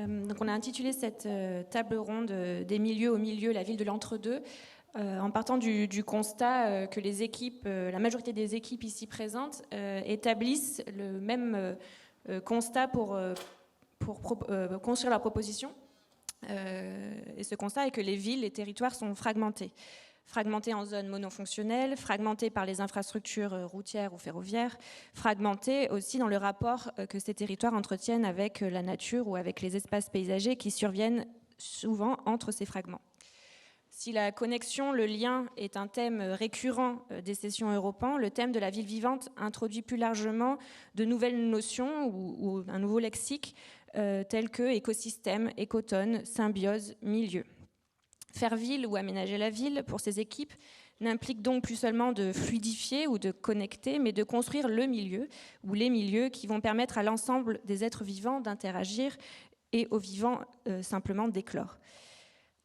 Donc on a intitulé cette table ronde des milieux au milieu, la ville de l'entre-deux, en partant du constat que les équipes, la majorité des équipes ici présentes établissent le même constat pour construire leur proposition. Et ce constat est que les villes, les territoires sont fragmentés en zones monofonctionnelles, fragmentés par les infrastructures routières ou ferroviaires, fragmentés aussi dans le rapport que ces territoires entretiennent avec la nature ou avec les espaces paysagers qui surviennent souvent entre ces fragments. Si la connexion, le lien est un thème récurrent des sessions Europan, le thème de la ville vivante introduit plus largement de nouvelles notions ou un nouveau lexique tels que écosystème, écotone, symbiose, milieu. Faire ville ou aménager la ville, pour ces équipes, n'implique donc plus seulement de fluidifier ou de connecter, mais de construire le milieu ou les milieux qui vont permettre à l'ensemble des êtres vivants d'interagir et aux vivants simplement d'éclore.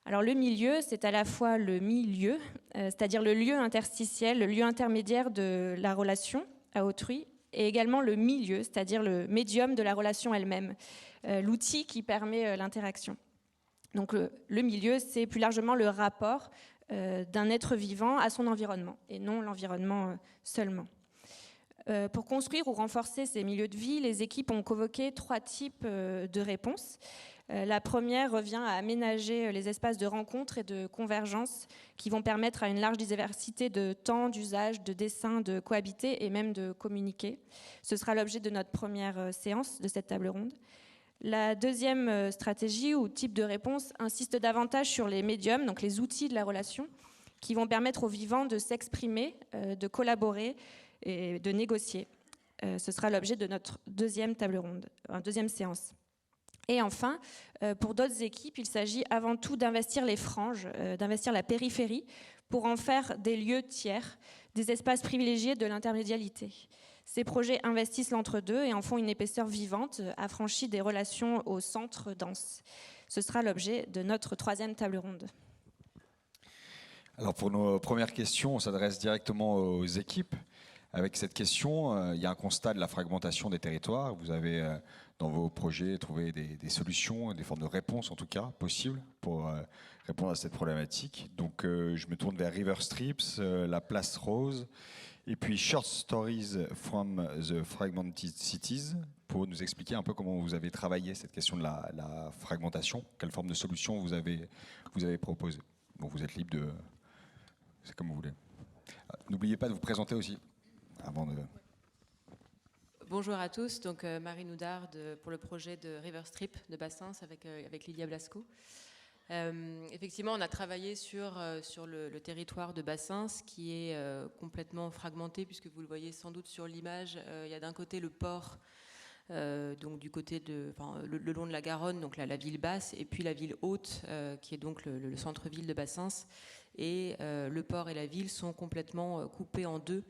Alors le milieu, c'est à la fois le milieu, c'est-à-dire le lieu interstitiel, le lieu intermédiaire de la relation à autrui, et également le milieu, c'est-à-dire le médium de la relation elle-même, l'outil qui permet l'interaction. Donc le milieu, c'est plus largement le rapport d'un être vivant à son environnement, et non l'environnement seulement. Pour construire ou renforcer ces milieux de vie, les équipes ont convoqué 3 types de réponses. La première revient à aménager les espaces de rencontre et de convergence qui vont permettre à une large diversité de temps, d'usage, de dessin, de cohabiter et même de communiquer. Ce sera l'objet de notre première séance de cette table ronde. La deuxième stratégie ou type de réponse insiste davantage sur les médiums, donc les outils de la relation, qui vont permettre aux vivants de s'exprimer, de collaborer et de négocier. Ce sera l'objet de notre deuxième table ronde, deuxième séance. Et enfin, pour d'autres équipes, il s'agit avant tout d'investir les franges, d'investir la périphérie pour en faire des lieux tiers, des espaces privilégiés de l'intermédialité. Ces projets investissent l'entre-deux et en font une épaisseur vivante, affranchie des relations au centre dense. Ce sera l'objet de notre troisième table ronde. Alors pour nos premières questions, on s'adresse directement aux équipes. Avec cette question, il y a un constat de la fragmentation des territoires. Vous avez dans vos projets trouvé des solutions, des formes de réponses en tout cas possibles pour répondre à cette problématique. Donc je me tourne vers River Strips, la Place Rose, et puis Short Stories from the Fragmented Cities, pour nous expliquer un peu comment vous avez travaillé cette question de la fragmentation, quelle forme de solution vous avez proposé. Bon, vous êtes libre de... C'est comme vous voulez. N'oubliez pas de vous présenter aussi. Avant de... Bonjour à tous, donc Marie Noudard pour le projet de River Strip de Bassins avec Lilia Blasco. Effectivement, on a travaillé sur le territoire de Bassins qui est complètement fragmenté, puisque vous le voyez sans doute sur l'image. Il y a d'un côté le port, donc du côté le long de la Garonne, donc la ville basse, et puis la ville haute, qui est donc le centre-ville de Bassins. Et le port et la ville sont complètement coupés en deux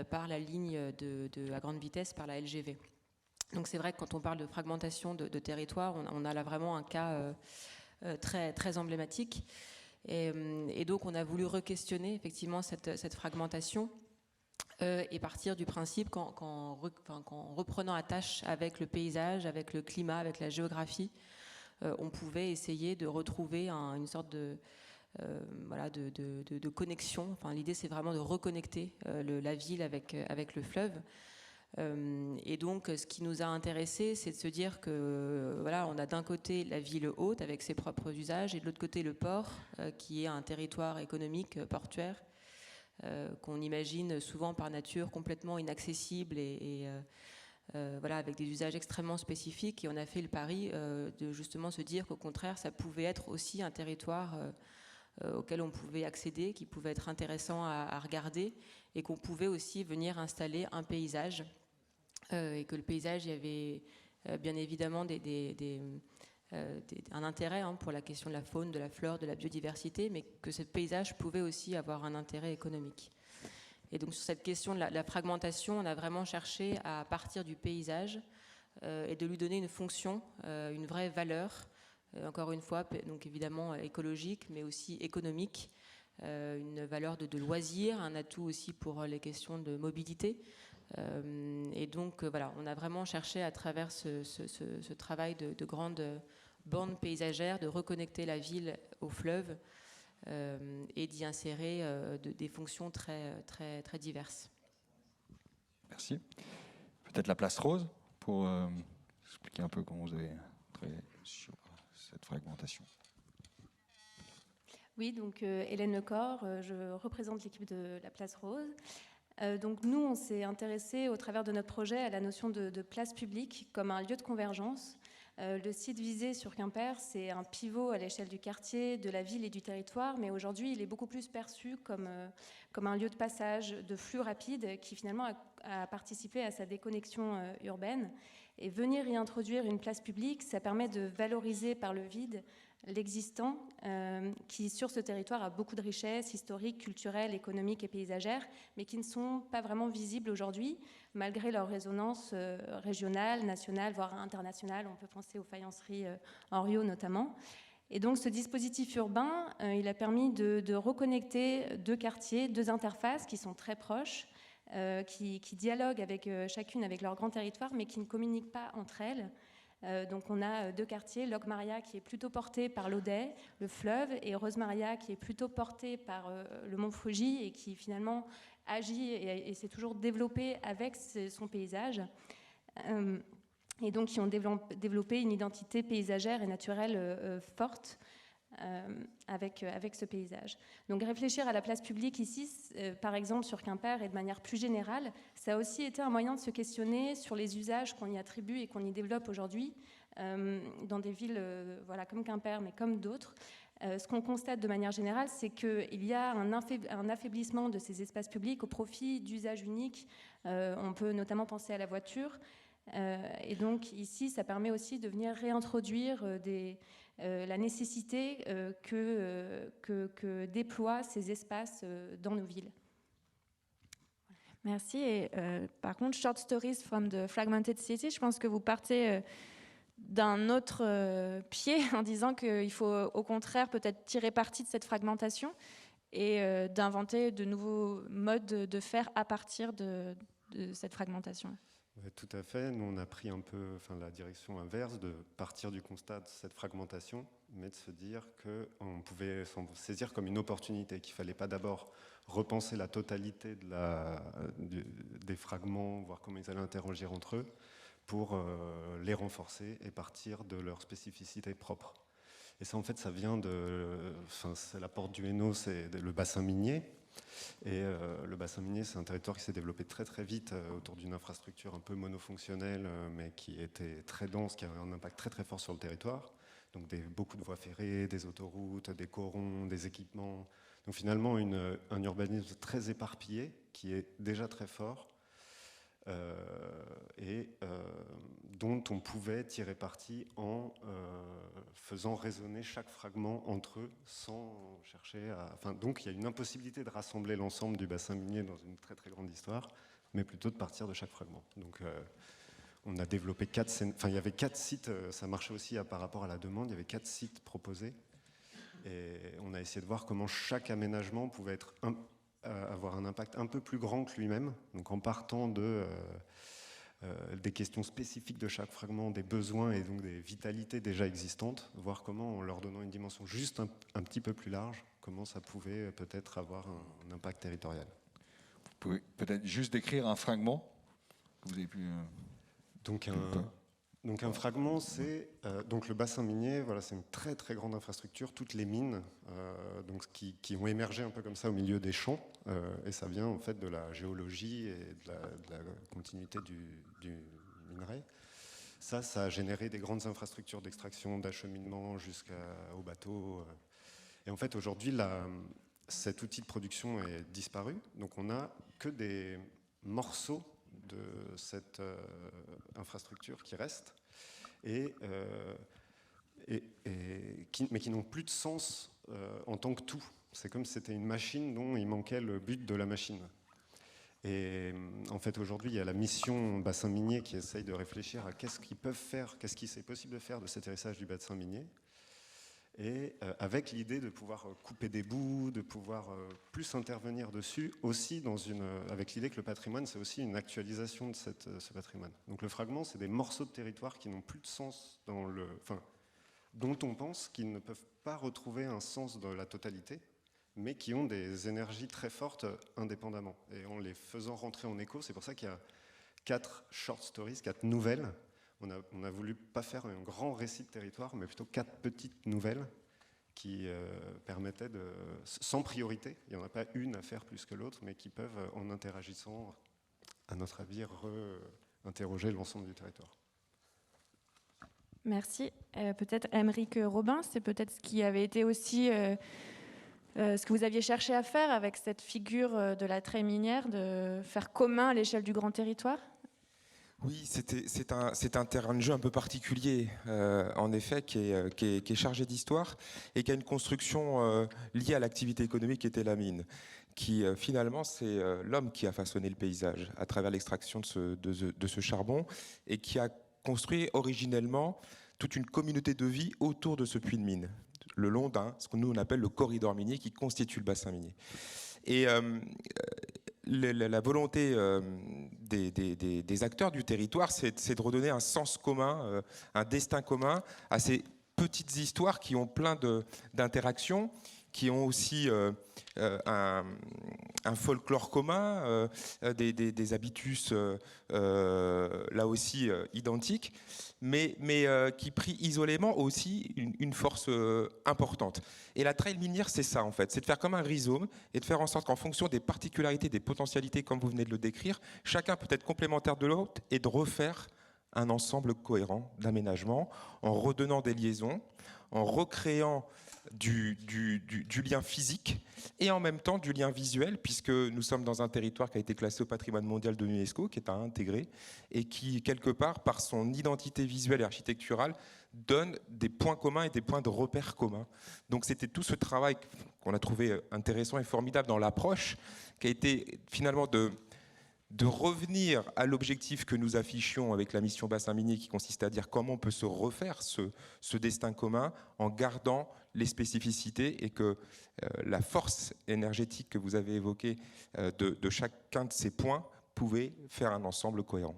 par la ligne à grande vitesse, par la LGV. Donc c'est vrai que quand on parle de fragmentation de territoire, on a là vraiment un cas très, très emblématique. Et donc on a voulu re-questionner effectivement cette fragmentation et partir du principe qu'en reprenant attache avec le paysage, avec le climat, avec la géographie, on pouvait essayer de retrouver une sorte de connexion. Enfin, l'idée, c'est vraiment de reconnecter la ville avec le fleuve. Et donc, ce qui nous a intéressés, c'est de se dire que on a d'un côté la ville haute avec ses propres usages, et de l'autre côté le port, qui est un territoire économique portuaire qu'on imagine souvent par nature complètement inaccessible et avec des usages extrêmement spécifiques. Et on a fait le pari de justement se dire qu'au contraire, ça pouvait être aussi un territoire auquel on pouvait accéder, qui pouvait être intéressant à regarder, et qu'on pouvait aussi venir installer un paysage, et que le paysage, il y avait bien évidemment un intérêt pour la question de la faune, de la flore, de la biodiversité, mais que ce paysage pouvait aussi avoir un intérêt économique. Et donc sur cette question de la fragmentation, on a vraiment cherché à partir du paysage et de lui donner une fonction, une vraie valeur, encore une fois, donc évidemment écologique, mais aussi économique, une valeur de loisir, un atout aussi pour les questions de mobilité. Et donc on a vraiment cherché à travers ce travail de grande bande paysagère, de reconnecter la ville au fleuve et d'y insérer des fonctions très, très, très diverses. Merci. Peut-être la place rose pour expliquer un peu comment vous avez travaillé sur cette fragmentation. Oui, donc Hélène Lecor, je représente l'équipe de la Place Rose. Donc nous, on s'est intéressé au travers de notre projet à la notion de place publique comme un lieu de convergence. Le site visé sur Quimper, c'est un pivot à l'échelle du quartier, de la ville et du territoire, mais aujourd'hui, il est beaucoup plus perçu comme un lieu de passage, de flux rapide, qui finalement a participé à sa déconnexion urbaine. Et venir y introduire une place publique, ça permet de valoriser par le vide l'existant, qui sur ce territoire a beaucoup de richesses historiques, culturelles, économiques et paysagères, mais qui ne sont pas vraiment visibles aujourd'hui, malgré leur résonance régionale, nationale, voire internationale. On peut penser aux faïenceries Henriot notamment. Et donc ce dispositif urbain, il a permis de reconnecter deux quartiers, deux interfaces qui sont très proches, qui dialoguent chacune avec leur grand territoire, mais qui ne communiquent pas entre elles. Donc on a deux quartiers, Locmaria qui est plutôt porté par l'Audet, le fleuve, et Rosemaria qui est plutôt porté par le mont Frugy et qui finalement agit et s'est toujours développé avec son paysage. Et donc qui ont développé une identité paysagère et naturelle forte avec ce paysage. Donc réfléchir à la place publique ici, par exemple sur Quimper et de manière plus générale, ça a aussi été un moyen de se questionner sur les usages qu'on y attribue et qu'on y développe aujourd'hui dans des villes comme Quimper, mais comme d'autres. Ce qu'on constate de manière générale, c'est qu'il y a un affaiblissement de ces espaces publics au profit d'usages uniques. On peut notamment penser à la voiture. Et donc ici, ça permet aussi de venir réintroduire la nécessité que déploient ces espaces dans nos villes. Merci. Et par contre, Short Stories from the Fragmented City, je pense que vous partez d'un autre pied en disant qu'il faut au contraire peut-être tirer parti de cette fragmentation et d'inventer de nouveaux modes de faire à partir de cette fragmentation. Ouais, tout à fait. Nous, on a pris un peu la direction inverse, de partir du constat de cette fragmentation, mais de se dire qu'on pouvait s'en saisir comme une opportunité, qu'il ne fallait pas d'abord repenser la totalité des fragments, voir comment ils allaient interagir entre eux, pour les renforcer et partir de leur spécificité propre. Et ça, en fait, ça vient c'est la porte du Hainaut, c'est le bassin minier. Et le bassin minier, c'est un territoire qui s'est développé très très vite autour d'une infrastructure un peu monofonctionnelle, mais qui était très dense, qui avait un impact très très fort sur le territoire. Donc beaucoup de voies ferrées, des autoroutes, des corons, des équipements. Donc finalement, un urbanisme très éparpillé, qui est déjà très fort, dont on pouvait tirer parti en faisant résonner chaque fragment entre eux sans chercher à... donc il y a une impossibilité de rassembler l'ensemble du bassin minier dans une très très grande histoire, mais plutôt de partir de chaque fragment. Donc on a développé il y avait 4 sites, ça marchait aussi par rapport à la demande, il y avait 4 sites proposés, et on a essayé de voir comment chaque aménagement pouvait avoir un impact un peu plus grand que lui-même, donc en partant des questions spécifiques de chaque fragment, des besoins et donc des vitalités déjà existantes, voir comment en leur donnant une dimension juste un petit peu plus large, comment ça pouvait peut-être avoir un impact territorial. Vous pouvez peut-être juste décrire un fragment que vous avez pu... Donc un fragment, c'est donc le bassin minier. Voilà, c'est une très très grande infrastructure. Toutes les mines, qui ont émergé un peu comme ça au milieu des champs, et ça vient en fait de la géologie et de la continuité du minerai. Ça a généré des grandes infrastructures d'extraction, d'acheminement jusqu'au bateau. Et en fait, aujourd'hui, cet outil de production est disparu. Donc on n'a que des morceaux de cette infrastructure qui reste, mais qui n'ont plus de sens en tant que tout. C'est comme si c'était une machine dont il manquait le but de la machine. Et en fait, aujourd'hui, il y a la mission bassin minier qui essaye de réfléchir à qu'est-ce qu'ils peuvent faire, qu'est-ce qu'il est possible de faire de cet atterrissage du bassin minier, et avec l'idée de pouvoir couper des bouts, de pouvoir plus intervenir dessus, aussi avec l'idée que le patrimoine, c'est aussi une actualisation de ce patrimoine. Donc le fragment, c'est des morceaux de territoire qui n'ont plus de sens dont on pense qu'ils ne peuvent pas retrouver un sens de la totalité, mais qui ont des énergies très fortes indépendamment. Et en les faisant rentrer en écho, c'est pour ça qu'il y a 4 short stories, 4 nouvelles. On a voulu pas faire un grand récit de territoire, mais plutôt 4 petites nouvelles qui permettaient de, sans priorité, il n'y en a pas une à faire plus que l'autre, mais qui peuvent, en interagissant, à notre avis, interroger l'ensemble du territoire. Merci. Peut-être Aymeric Robin, c'est peut-être ce qui avait été aussi ce que vous aviez cherché à faire avec cette figure de la treille minière, de faire commun à l'échelle du grand territoire. Oui, c'est un terrain de jeu un peu particulier, en effet, qui est chargé d'histoire et qui a une construction liée à l'activité économique qui était la mine. Qui finalement, c'est l'homme qui a façonné le paysage à travers l'extraction de ce charbon et qui a construit originellement toute une communauté de vie autour de ce puits de mine, le long ce que nous on appelle le corridor minier qui constitue le bassin minier. Et la volonté des acteurs du territoire, c'est de redonner un sens commun, un destin commun à ces petites histoires qui ont plein d'interactions, qui ont aussi un folklore commun, des habitus là aussi identiques, mais qui pris isolément aussi une force importante. Et la trail minière, c'est ça en fait, c'est de faire comme un rhizome et de faire en sorte qu'en fonction des particularités, des potentialités, comme vous venez de le décrire, chacun peut être complémentaire de l'autre et de refaire un ensemble cohérent d'aménagement en redonnant des liaisons, en recréant du lien physique et en même temps du lien visuel, puisque nous sommes dans un territoire qui a été classé au patrimoine mondial de l'UNESCO, qui est à intégrer et qui, quelque part, par son identité visuelle et architecturale, donne des points communs et des points de repère communs. Donc c'était tout ce travail qu'on a trouvé intéressant et formidable dans l'approche, qui a été finalement de revenir à l'objectif que nous affichions avec la mission bassin minier, qui consiste à dire comment on peut se refaire ce destin commun en gardant les spécificités et que la force énergétique que vous avez évoquée de chacun de ces points pouvait faire un ensemble cohérent.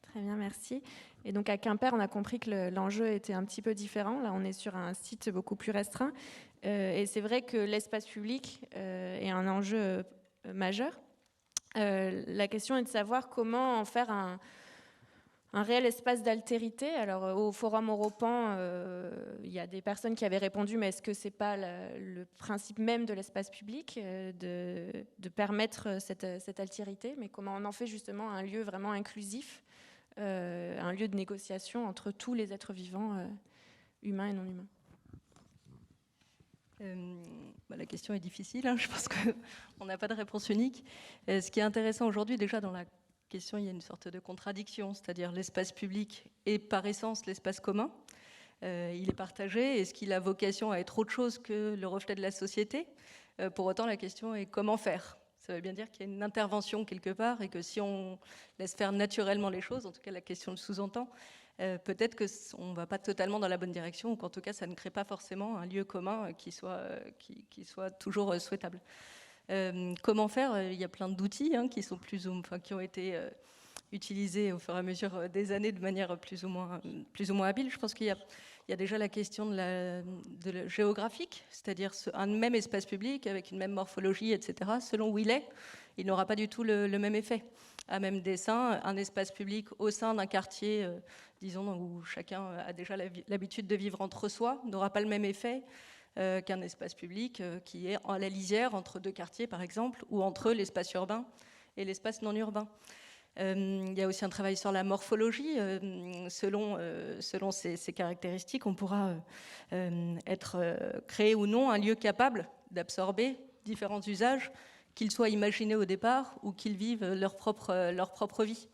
Très bien, merci. Et donc à Quimper, on a compris que l'enjeu était un petit peu différent. Là, on est sur un site beaucoup plus restreint. Et c'est vrai que l'espace public est un enjeu majeur. La question est de savoir comment en faire un réel espace d'altérité. Alors au Forum Europan, il y a des personnes qui avaient répondu, mais est-ce que c'est pas le principe même de l'espace public de permettre cette altérité, mais comment on en fait justement un lieu vraiment inclusif, un lieu de négociation entre tous les êtres vivants, humains et non humains. La question est difficile, hein. Je pense qu'on n'a pas de réponse unique. Ce qui est intéressant aujourd'hui, déjà dans la question, il y a une sorte de contradiction, c'est-à-dire l'espace public est par essence l'espace commun. Il est partagé. Est-ce qu'il a vocation à être autre chose que le reflet de la société ? Pour autant, la question est comment faire ? Ça veut bien dire qu'il y a une intervention quelque part et que si on laisse faire naturellement les choses, en tout cas la question le sous-entend, peut-être qu'on ne va pas totalement dans la bonne direction ou qu'en tout cas ça ne crée pas forcément un lieu commun qui soit toujours souhaitable. Comment faire ? Il y a plein d'outils qui ont été utilisés au fur et à mesure des années de manière plus ou moins habile. Je pense qu'il y a déjà la question de la géographique, c'est-à-dire un même espace public avec une même morphologie, etc. Selon où il n'aura pas du tout le même effet. À même dessin, un espace public au sein d'un quartier, disons, où chacun a déjà l'habitude de vivre entre soi, n'aura pas le même effet qu'un espace public qui est à la lisière entre deux quartiers, par exemple, ou entre l'espace urbain et l'espace non urbain. Il y a aussi un travail sur la morphologie. Selon ces caractéristiques, on pourra créer ou non un lieu capable d'absorber différents usages, qu'ils soient imaginés au départ ou qu'ils vivent leur propre vie.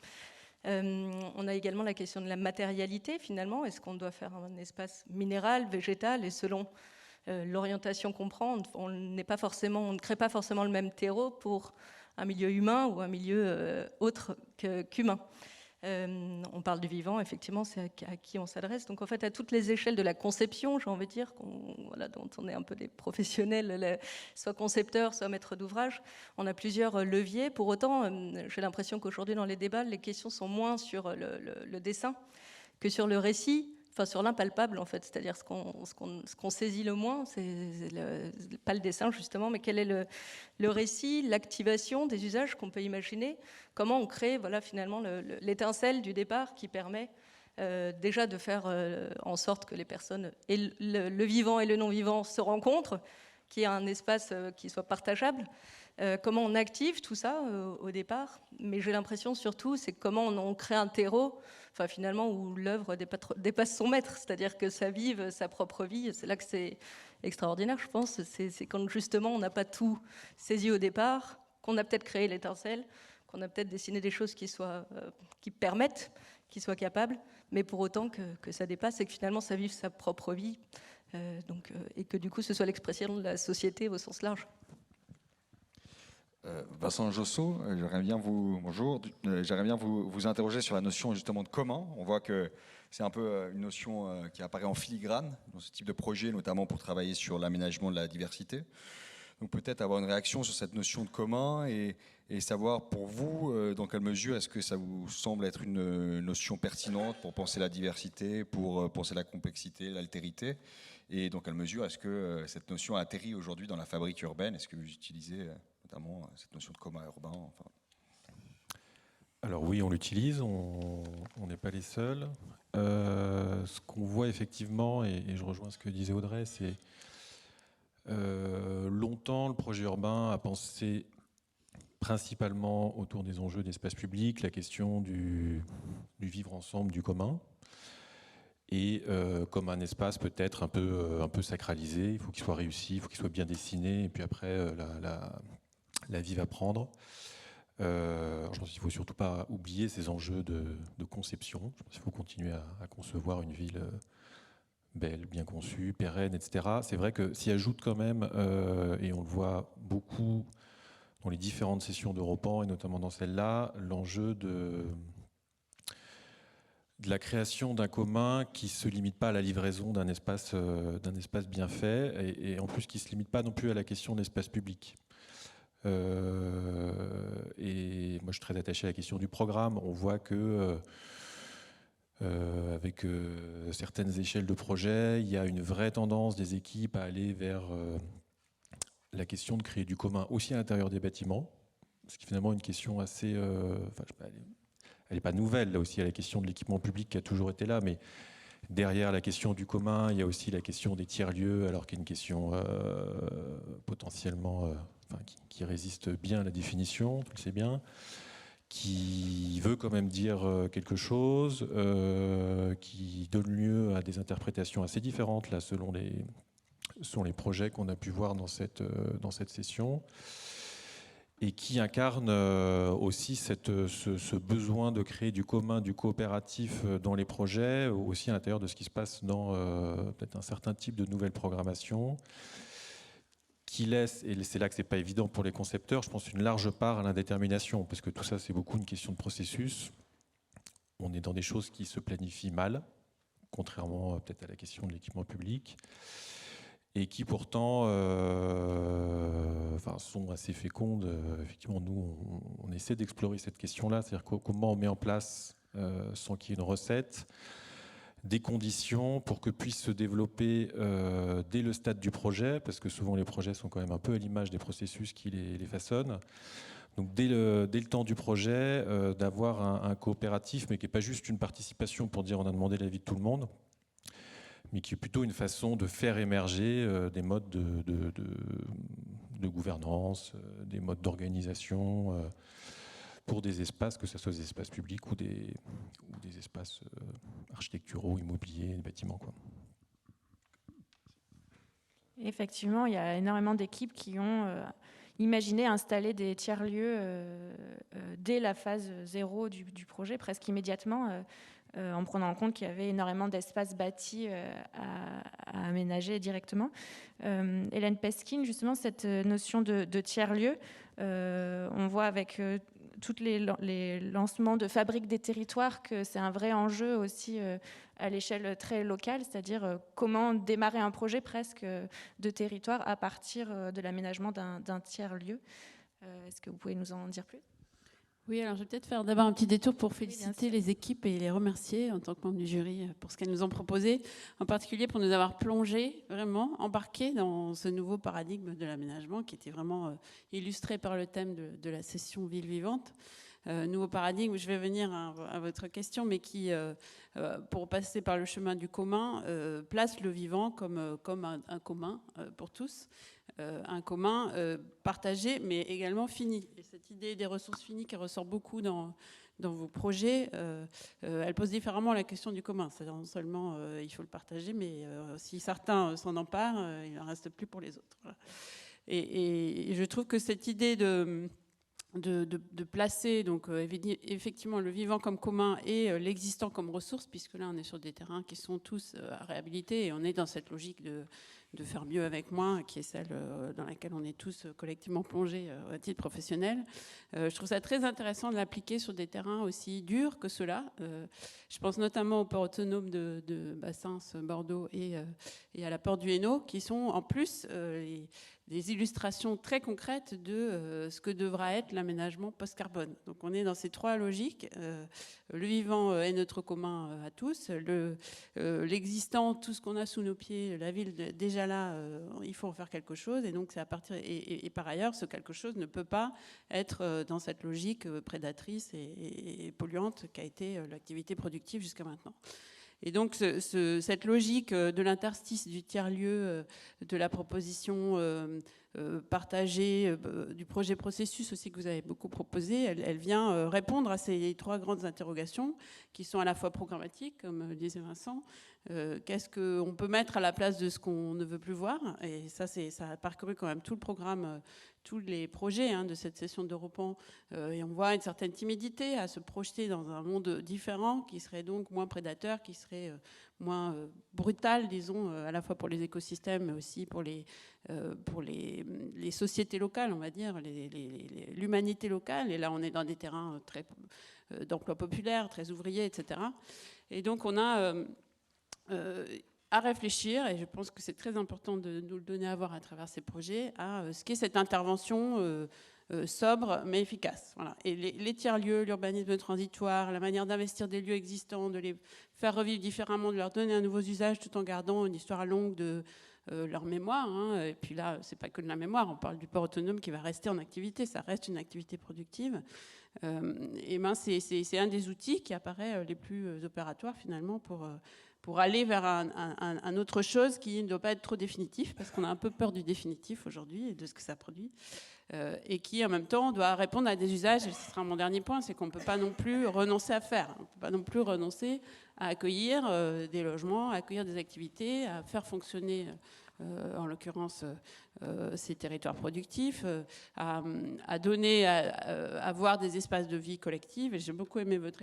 On a également la question de la matérialité, finalement. Est-ce qu'on doit faire un espace minéral, végétal ? Et selon l'orientation qu'on prend, on ne crée pas forcément le même terreau pour un milieu humain ou un milieu autre qu'humain. On parle du vivant, effectivement, c'est à qui on s'adresse. Donc en fait, à toutes les échelles de la conception, j'ai envie de dire, dont on est un peu des professionnels, soit concepteurs, soit maîtres d'ouvrage, on a plusieurs leviers. Pour autant, j'ai l'impression qu'aujourd'hui, dans les débats, les questions sont moins sur le dessin que sur le récit, enfin sur l'impalpable en fait, c'est-à-dire ce qu'on saisit le moins, c'est pas le dessin justement, mais quel est le récit, l'activation des usages qu'on peut imaginer, comment on crée voilà, finalement l'étincelle du départ qui permet déjà de faire en sorte que les personnes, et le vivant et le non-vivant se rencontrent, qu'il y ait un espace qui soit partageable. Comment on active tout ça au départ, mais j'ai l'impression surtout, c'est comment on crée un terreau, enfin finalement où l'œuvre dépasse son maître, c'est-à-dire que ça vive sa propre vie. C'est là que c'est extraordinaire, je pense. C'est quand justement on n'a pas tout saisi au départ, qu'on a peut-être créé l'étincelle, qu'on a peut-être dessiné des choses qui permettent, qui soient capables, mais pour autant que ça dépasse et que finalement ça vive sa propre vie, et que du coup ce soit l'expression de la société au sens large. Vincent Josso, j'aimerais bien vous interroger sur la notion justement de commun. On voit que c'est un peu une notion qui apparaît en filigrane dans ce type de projet, notamment pour travailler sur l'aménagement de la diversité. Donc peut-être avoir une réaction sur cette notion de commun et savoir pour vous dans quelle mesure est-ce que ça vous semble être une notion pertinente pour penser la diversité, pour penser la complexité, l'altérité, et dans quelle mesure est-ce que cette notion atterrit aujourd'hui dans la fabrique urbaine. Est-ce que vous utilisez notamment cette notion de commun urbain, enfin. Alors oui, on l'utilise, on n'est pas les seuls. Ce qu'on voit effectivement, et je rejoins ce que disait Audrey, c'est longtemps le projet urbain a pensé principalement autour des enjeux d'espace public, la question du vivre ensemble, du commun, et comme un espace peut-être un peu sacralisé, il faut qu'il soit réussi, il faut qu'il soit bien dessiné, et puis après la vie va prendre. Je pense qu'il ne faut surtout pas oublier ces enjeux de conception. Je pense qu'il faut continuer à concevoir une ville belle, bien conçue, pérenne, etc. C'est vrai que s'y ajoute quand même, et on le voit beaucoup dans les différentes sessions d'Europan, et notamment dans celle-là, l'enjeu de la création d'un commun qui ne se limite pas à la livraison d'un espace bien fait, et en plus qui ne se limite pas non plus à la question de l'espace public. Et moi je suis très attaché à la question du programme. On voit que avec certaines échelles de projet, il y a une vraie tendance des équipes à aller vers la question de créer du commun aussi à l'intérieur des bâtiments, ce qui est finalement une question assez, elle n'est pas nouvelle. Là aussi, il y a la question de l'équipement public qui a toujours été là, mais derrière la question du commun, il y a aussi la question des tiers-lieux, alors qu'il y a une question potentiellement qui résiste bien à la définition, tu le sais bien, qui veut quand même dire quelque chose, qui donne lieu à des interprétations assez différentes là, selon les projets qu'on a pu voir dans cette session, et qui incarne aussi ce besoin de créer du commun, du coopératif dans les projets, aussi à l'intérieur de ce qui se passe dans peut-être un certain type de nouvelles programmations, qui laisse, et c'est là que c'est pas évident pour les concepteurs, je pense, une large part à l'indétermination, parce que tout ça c'est beaucoup une question de processus. On est dans des choses qui se planifient mal, contrairement peut-être à la question de l'équipement public, et qui pourtant sont assez fécondes. Effectivement, nous, on essaie d'explorer cette question-là, c'est-à-dire comment on met en place, sans qu'il y ait une recette, des conditions pour que puissent se développer dès le stade du projet, parce que souvent les projets sont quand même un peu à l'image des processus qui les façonnent. Donc dès le temps du projet, d'avoir un coopératif, mais qui n'est pas juste une participation pour dire on a demandé l'avis de tout le monde, mais qui est plutôt une façon de faire émerger des modes de gouvernance, des modes d'organisation pour des espaces, que ce soit des espaces publics ou des espaces architecturaux, immobiliers, des bâtiments, quoi. Effectivement, il y a énormément d'équipes qui ont imaginé installer des tiers-lieux dès la phase 0 du projet, presque immédiatement, en prenant en compte qu'il y avait énormément d'espaces bâtis à aménager directement. Hélène Peskin, justement, cette notion de tiers-lieu, on voit avec tous les lancements de fabriques des territoires que c'est un vrai enjeu aussi à l'échelle très locale, c'est-à-dire comment démarrer un projet presque de territoire à partir de l'aménagement d'un tiers-lieu. Est-ce que vous pouvez nous en dire plus ? Oui, alors je vais peut-être faire d'abord un petit détour pour féliciter les équipes et les remercier en tant que membre du jury pour ce qu'elles nous ont proposé, en particulier pour nous avoir plongé, vraiment embarqués dans ce nouveau paradigme de l'aménagement qui était vraiment illustré par le thème de la session Ville vivante. Nouveau paradigme, je vais venir à votre question, mais qui, pour passer par le chemin du commun, place le vivant comme un commun pour tous. Un commun partagé, mais également fini. Et cette idée des ressources finies qui ressort beaucoup dans vos projets, elle pose différemment la question du commun. C'est non seulement il faut le partager, mais si certains s'en emparent, il n'en reste plus pour les autres. Voilà. Et je trouve que cette idée de placer donc effectivement le vivant comme commun et l'existant comme ressource, puisque là on est sur des terrains qui sont tous à réhabiliter et on est dans cette logique de faire mieux avec moins, qui est celle dans laquelle on est tous collectivement plongés à titre professionnel. Je trouve ça très intéressant de l'appliquer sur des terrains aussi durs que ceux-là. Je pense notamment au port autonome de Bassins, Bordeaux et à la porte du Hainaut, qui sont en plus des illustrations très concrètes de ce que devra être l'aménagement post-carbone. Donc on est dans ces trois logiques. Le vivant est notre commun à tous. L'existant, tout ce qu'on a sous nos pieds, la ville déjà là, il faut en faire quelque chose. Et donc c'est à partir et par ailleurs, ce quelque chose ne peut pas être dans cette logique prédatrice et polluante qu'a été l'activité productive jusqu'à maintenant. Et donc cette logique de l'interstice, du tiers-lieu, de la proposition partagée, du projet processus aussi que vous avez beaucoup proposé, elle vient répondre à ces trois grandes interrogations qui sont à la fois programmatiques, comme disait Vincent. Qu'est-ce qu'on peut mettre à la place de ce qu'on ne veut plus voir? Et ça a parcouru quand même tout le programme, tous les projets de cette session d'Europan, et on voit une certaine timidité à se projeter dans un monde différent qui serait donc moins prédateur, qui serait moins brutal, disons, à la fois pour les écosystèmes, mais aussi pour les sociétés locales, on va dire, l'humanité locale. Et là, on est dans des terrains très d'emploi populaire, très ouvriers, etc. Et donc, on a à réfléchir, et je pense que c'est très important de nous le donner à voir à travers ces projets, à ce qu'est cette intervention sobre mais efficace. Voilà. Et les tiers-lieux, l'urbanisme transitoire, la manière d'investir des lieux existants, de les faire revivre différemment, de leur donner un nouveau usage tout en gardant une histoire longue de leur mémoire. Et puis là, c'est pas que de la mémoire, on parle du port autonome qui va rester en activité, ça reste une activité productive. Et ben c'est un des outils qui apparaît les plus opératoires finalement pour aller vers un autre chose qui ne doit pas être trop définitif, parce qu'on a un peu peur du définitif aujourd'hui et de ce que ça produit, et qui en même temps doit répondre à des usages, et ce sera mon dernier point, c'est qu'on ne peut pas non plus renoncer à faire, on ne peut pas non plus renoncer à accueillir des logements, à accueillir des activités, à faire fonctionner en l'occurrence ces territoires productifs, à donner, à avoir des espaces de vie collective. Et j'ai beaucoup aimé votre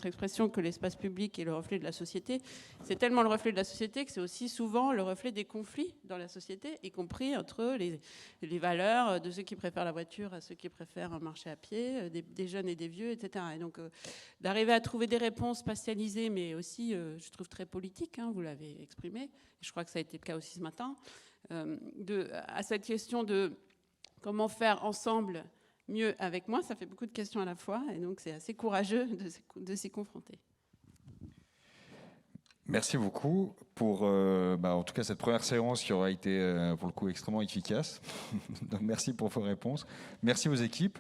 expression que l'espace public est le reflet de la société. C'est tellement le reflet de la société que c'est aussi souvent le reflet des conflits dans la société, y compris entre les valeurs de ceux qui préfèrent la voiture à ceux qui préfèrent marcher à pied, des jeunes et des vieux, etc. Et donc d'arriver à trouver des réponses spatialisées, mais aussi, je trouve, très politiques, vous l'avez exprimé, je crois que ça a été le cas aussi ce matin, à cette question de comment faire ensemble mieux avec moins, ça fait beaucoup de questions à la fois, et donc c'est assez courageux de s'y confronter. Merci beaucoup pour en tout cas cette première séance qui aura été pour le coup extrêmement efficace. Donc merci pour vos réponses. Merci aux équipes.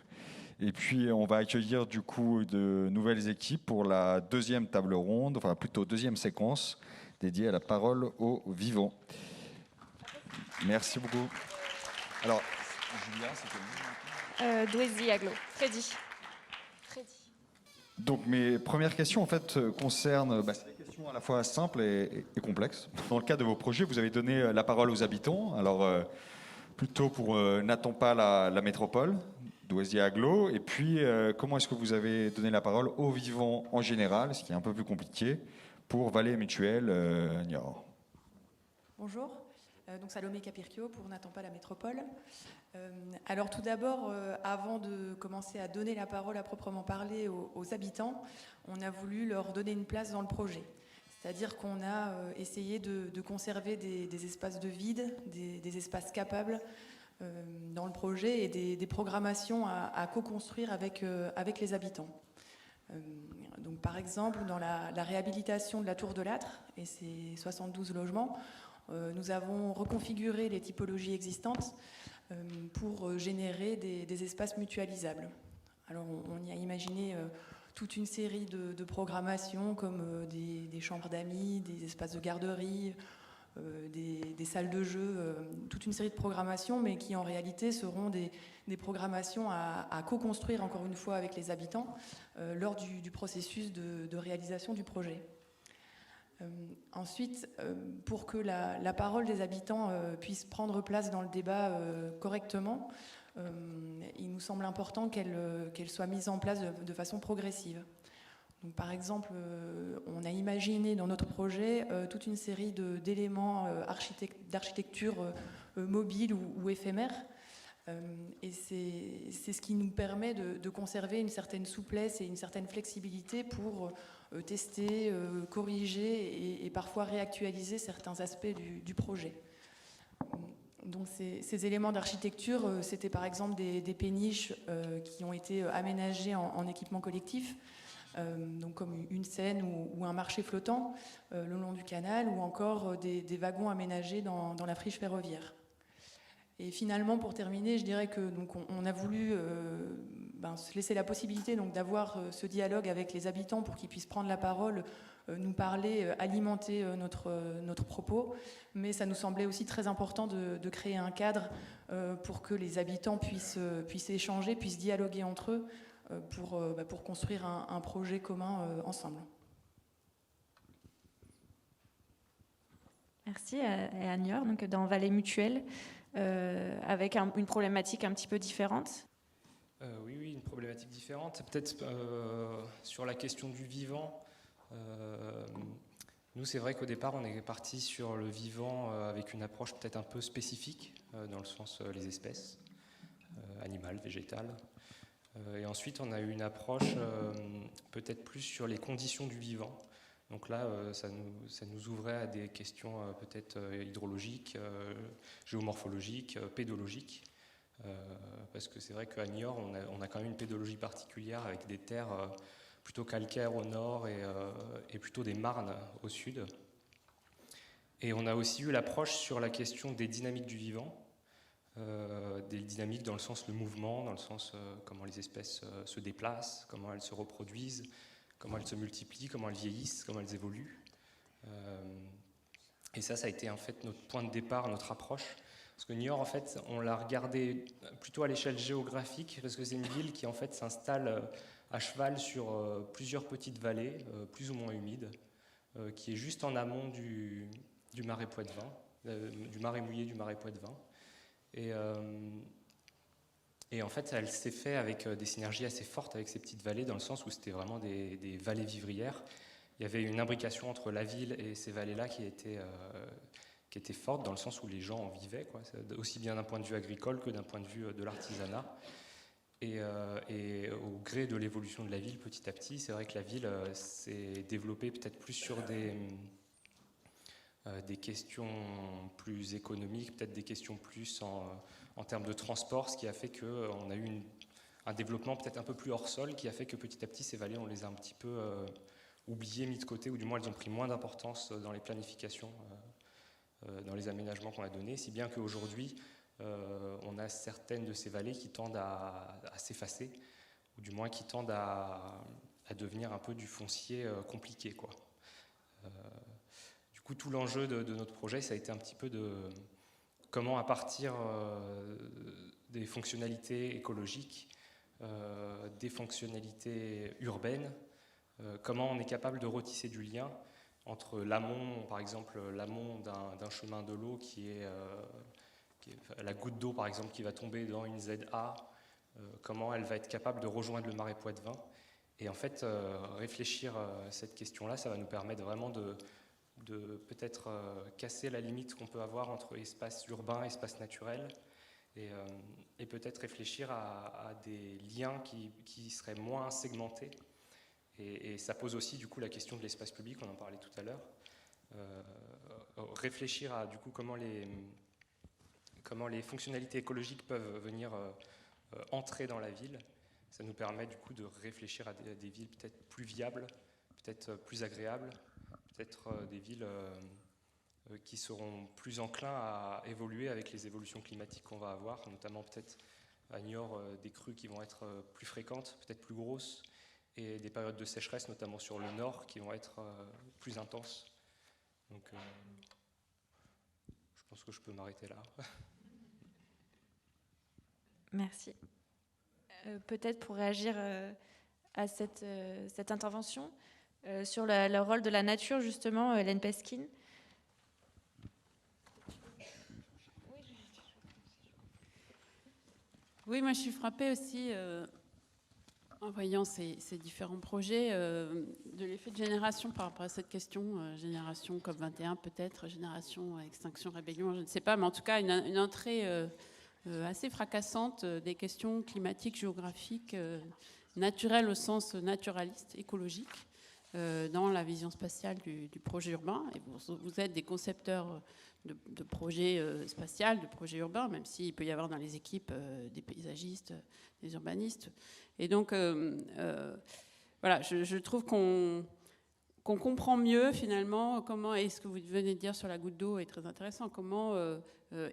Et puis on va accueillir du coup de nouvelles équipes pour la deuxième table ronde, enfin plutôt deuxième séquence dédiée à la parole aux vivants. Merci beaucoup. Alors, Julia, c'était Douaisis, Aglo. Freddy. Donc mes premières questions en fait concernent c'est des questions à la fois simples et complexes. Dans le cadre de vos projets, vous avez donné la parole aux habitants. Alors plutôt pour N'attends pas la métropole, Douaisis Aglo. Et puis comment est-ce que vous avez donné la parole aux vivants en général, ce qui est un peu plus compliqué, pour Valais Mutuel Niort. Bonjour. Donc Salomé Capirchio pour N'attends pas la métropole. Alors tout d'abord, avant de commencer à donner la parole à proprement parler aux habitants, on a voulu leur donner une place dans le projet. C'est-à-dire qu'on a essayé de conserver des espaces de vide, des espaces capables dans le projet et des programmations à co-construire avec les habitants. Donc, par exemple, dans la réhabilitation de la Tour de l'Âtre et ses 72 logements, nous avons reconfiguré les typologies existantes pour générer des espaces mutualisables. Alors, on y a imaginé toute une série de programmations comme des chambres d'amis, des espaces de garderie, des salles de jeu, toute une série de programmations, mais qui en réalité seront des programmations à co-construire encore une fois avec les habitants lors du processus de réalisation du projet. Ensuite, pour que la parole des habitants puisse prendre place dans le débat correctement, il nous semble important qu'elle soit mise en place de façon progressive. Donc, par exemple, on a imaginé dans notre projet toute une série d'éléments d'architecture mobile ou éphémère. Et c'est ce qui nous permet de conserver une certaine souplesse et une certaine flexibilité pour tester, corriger et parfois réactualiser certains aspects du projet. Donc ces éléments d'architecture, c'était par exemple des péniches qui ont été aménagées en équipement collectif, donc comme une scène ou un marché flottant le long du canal, ou encore des wagons aménagés dans la friche ferroviaire. Et finalement, pour terminer, je dirais que donc on a voulu se laisser la possibilité donc d'avoir ce dialogue avec les habitants pour qu'ils puissent prendre la parole, nous parler, alimenter notre propos. Mais ça nous semblait aussi très important de créer un cadre pour que les habitants puissent échanger, puissent dialoguer entre eux pour construire un projet commun ensemble. Merci. Et à Niort, donc dans Vallée Mutuelle, avec une problématique un petit peu différente. Oui, une problématique différente. Peut-être sur la question du vivant. Nous, c'est vrai qu'au départ, on est parti sur le vivant avec une approche peut-être un peu spécifique, dans le sens les espèces, animales, végétales. Et ensuite, on a eu une approche peut-être plus sur les conditions du vivant. Donc là, ça nous ouvrait à des questions peut-être hydrologiques, géomorphologiques, pédologiques. Parce que c'est vrai qu'à Niort, on a quand même une pédologie particulière avec des terres plutôt calcaires au nord et plutôt des marnes au sud. Et on a aussi eu l'approche sur la question des dynamiques du vivant, des dynamiques dans le sens le mouvement, dans le sens comment les espèces se déplacent, comment elles se reproduisent, comment elles se multiplient, comment elles vieillissent, comment elles évoluent. Et ça a été en fait notre point de départ, notre approche. Parce que Niort, en fait, on l'a regardé plutôt à l'échelle géographique, parce que c'est une ville qui en fait s'installe à cheval sur plusieurs petites vallées, plus ou moins humides, qui est juste en amont du marais Poitevin, du marais mouillé du marais Poitevin. Et en fait, elle s'est fait avec des synergies assez fortes avec ces petites vallées, dans le sens où c'était vraiment des vallées vivrières. Il y avait une imbrication entre la ville et ces vallées-là qui était forte, dans le sens où les gens en vivaient, quoi, aussi bien d'un point de vue agricole que d'un point de vue de l'artisanat. Et au gré de l'évolution de la ville, petit à petit, c'est vrai que la ville s'est développée peut-être plus sur des questions plus économiques, peut-être des questions plus en termes de transport, ce qui a fait qu'on a eu un développement peut-être un peu plus hors sol, qui a fait que petit à petit, ces vallées, on les a un petit peu oubliées, mis de côté, ou du moins elles ont pris moins d'importance dans les planifications, dans les aménagements qu'on a donnés, si bien qu'aujourd'hui, on a certaines de ces vallées qui tendent à s'effacer, ou du moins qui tendent à devenir un peu du foncier compliqué, quoi. Du coup, tout l'enjeu de notre projet, ça a été un petit peu de comment, à partir des fonctionnalités écologiques, des fonctionnalités urbaines, comment on est capable de retisser du lien entre l'amont, par exemple, l'amont d'un chemin de l'eau qui est la goutte d'eau, par exemple, qui va tomber dans une ZA, comment elle va être capable de rejoindre le marais Poitevin. Et en fait, réfléchir à cette question-là, ça va nous permettre vraiment de peut-être casser la limite qu'on peut avoir entre espace urbain et espace naturel, et peut-être réfléchir à des liens qui seraient moins segmentés. Et ça pose aussi du coup la question de l'espace public, on en parlait tout à l'heure. Réfléchir à du coup comment comment les fonctionnalités écologiques peuvent venir entrer dans la ville. Ça nous permet du coup de réfléchir à des villes peut-être plus viables, peut-être plus agréables, peut-être des villes qui seront plus enclins à évoluer avec les évolutions climatiques qu'on va avoir, notamment peut-être à Niort des crues qui vont être plus fréquentes, peut-être plus grosses, et des périodes de sécheresse, notamment sur le nord, qui vont être plus intenses. Donc je pense que je peux m'arrêter là. Merci. Peut-être pour réagir à cette intervention, sur le rôle de la nature, justement, Hélène Peskin. Oui, moi je suis frappée aussi, en voyant ces différents projets, de l'effet de génération par rapport à cette question, génération COP21 peut-être, génération Extinction Rébellion, je ne sais pas, mais en tout cas une entrée assez fracassante des questions climatiques, géographiques, naturelles au sens naturaliste, écologique, dans la vision spatiale du projet urbain. Et vous êtes des concepteurs de projets spatials, de projets urbains, même s'il peut y avoir dans les équipes des paysagistes, des urbanistes. Et donc, voilà, je trouve qu'on comprend mieux finalement comment, et ce que vous venez de dire sur la goutte d'eau est très intéressant, comment,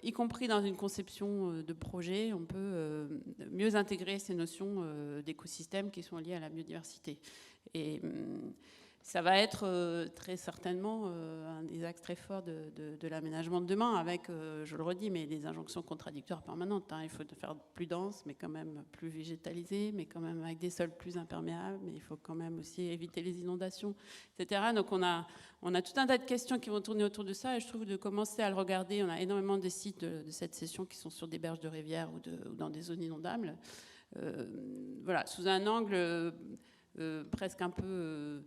y compris dans une conception de projet, on peut mieux intégrer ces notions d'écosystèmes qui sont liées à la biodiversité. Et ça va être très certainement un des axes très forts de l'aménagement de demain, avec, je le redis, mais des injonctions contradictoires permanentes. Il faut faire plus dense, mais quand même plus végétalisé, mais quand même avec des sols plus imperméables, mais il faut quand même aussi éviter les inondations, etc. Donc on a tout un tas de questions qui vont tourner autour de ça, et je trouve de commencer à le regarder. On a énormément de sites de cette session qui sont sur des berges de rivières ou dans des zones inondables. Voilà, sous un angle presque un peu...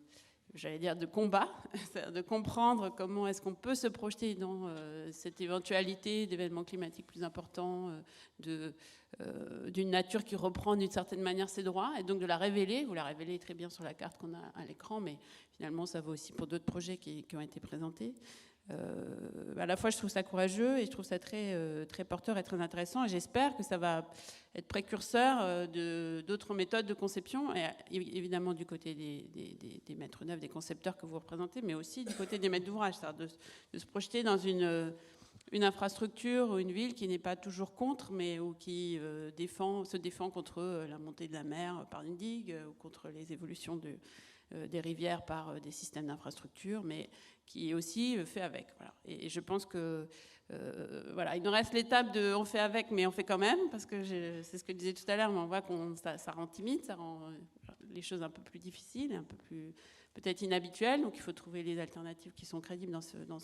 j'allais dire de combat, de comprendre comment est-ce qu'on peut se projeter dans cette éventualité d'événements climatiques plus importants, d'une nature qui reprend d'une certaine manière ses droits, et donc de la révéler. Vous la révélez très bien sur la carte qu'on a à l'écran, mais finalement ça vaut aussi pour d'autres projets qui ont été présentés. À la fois je trouve ça courageux et je trouve ça très porteur et très intéressant, et j'espère que ça va être précurseur d'autres méthodes de conception, et évidemment du côté des maîtres d'œuvre, des concepteurs que vous représentez, mais aussi du côté des maîtres d'ouvrage, c'est-à-dire de se projeter dans une infrastructure ou une ville qui n'est pas toujours contre, mais ou qui se défend contre la montée de la mer par une digue, ou contre les évolutions des rivières par des systèmes d'infrastructure, mais qui aussi fait avec. Voilà. Et je pense que voilà, il nous reste l'étape de on fait avec, mais on fait quand même, parce que c'est ce que je disais tout à l'heure, mais on voit que ça rend timide, ça rend les choses un peu plus difficiles, un peu plus peut-être inhabituelles, donc il faut trouver les alternatives qui sont crédibles dans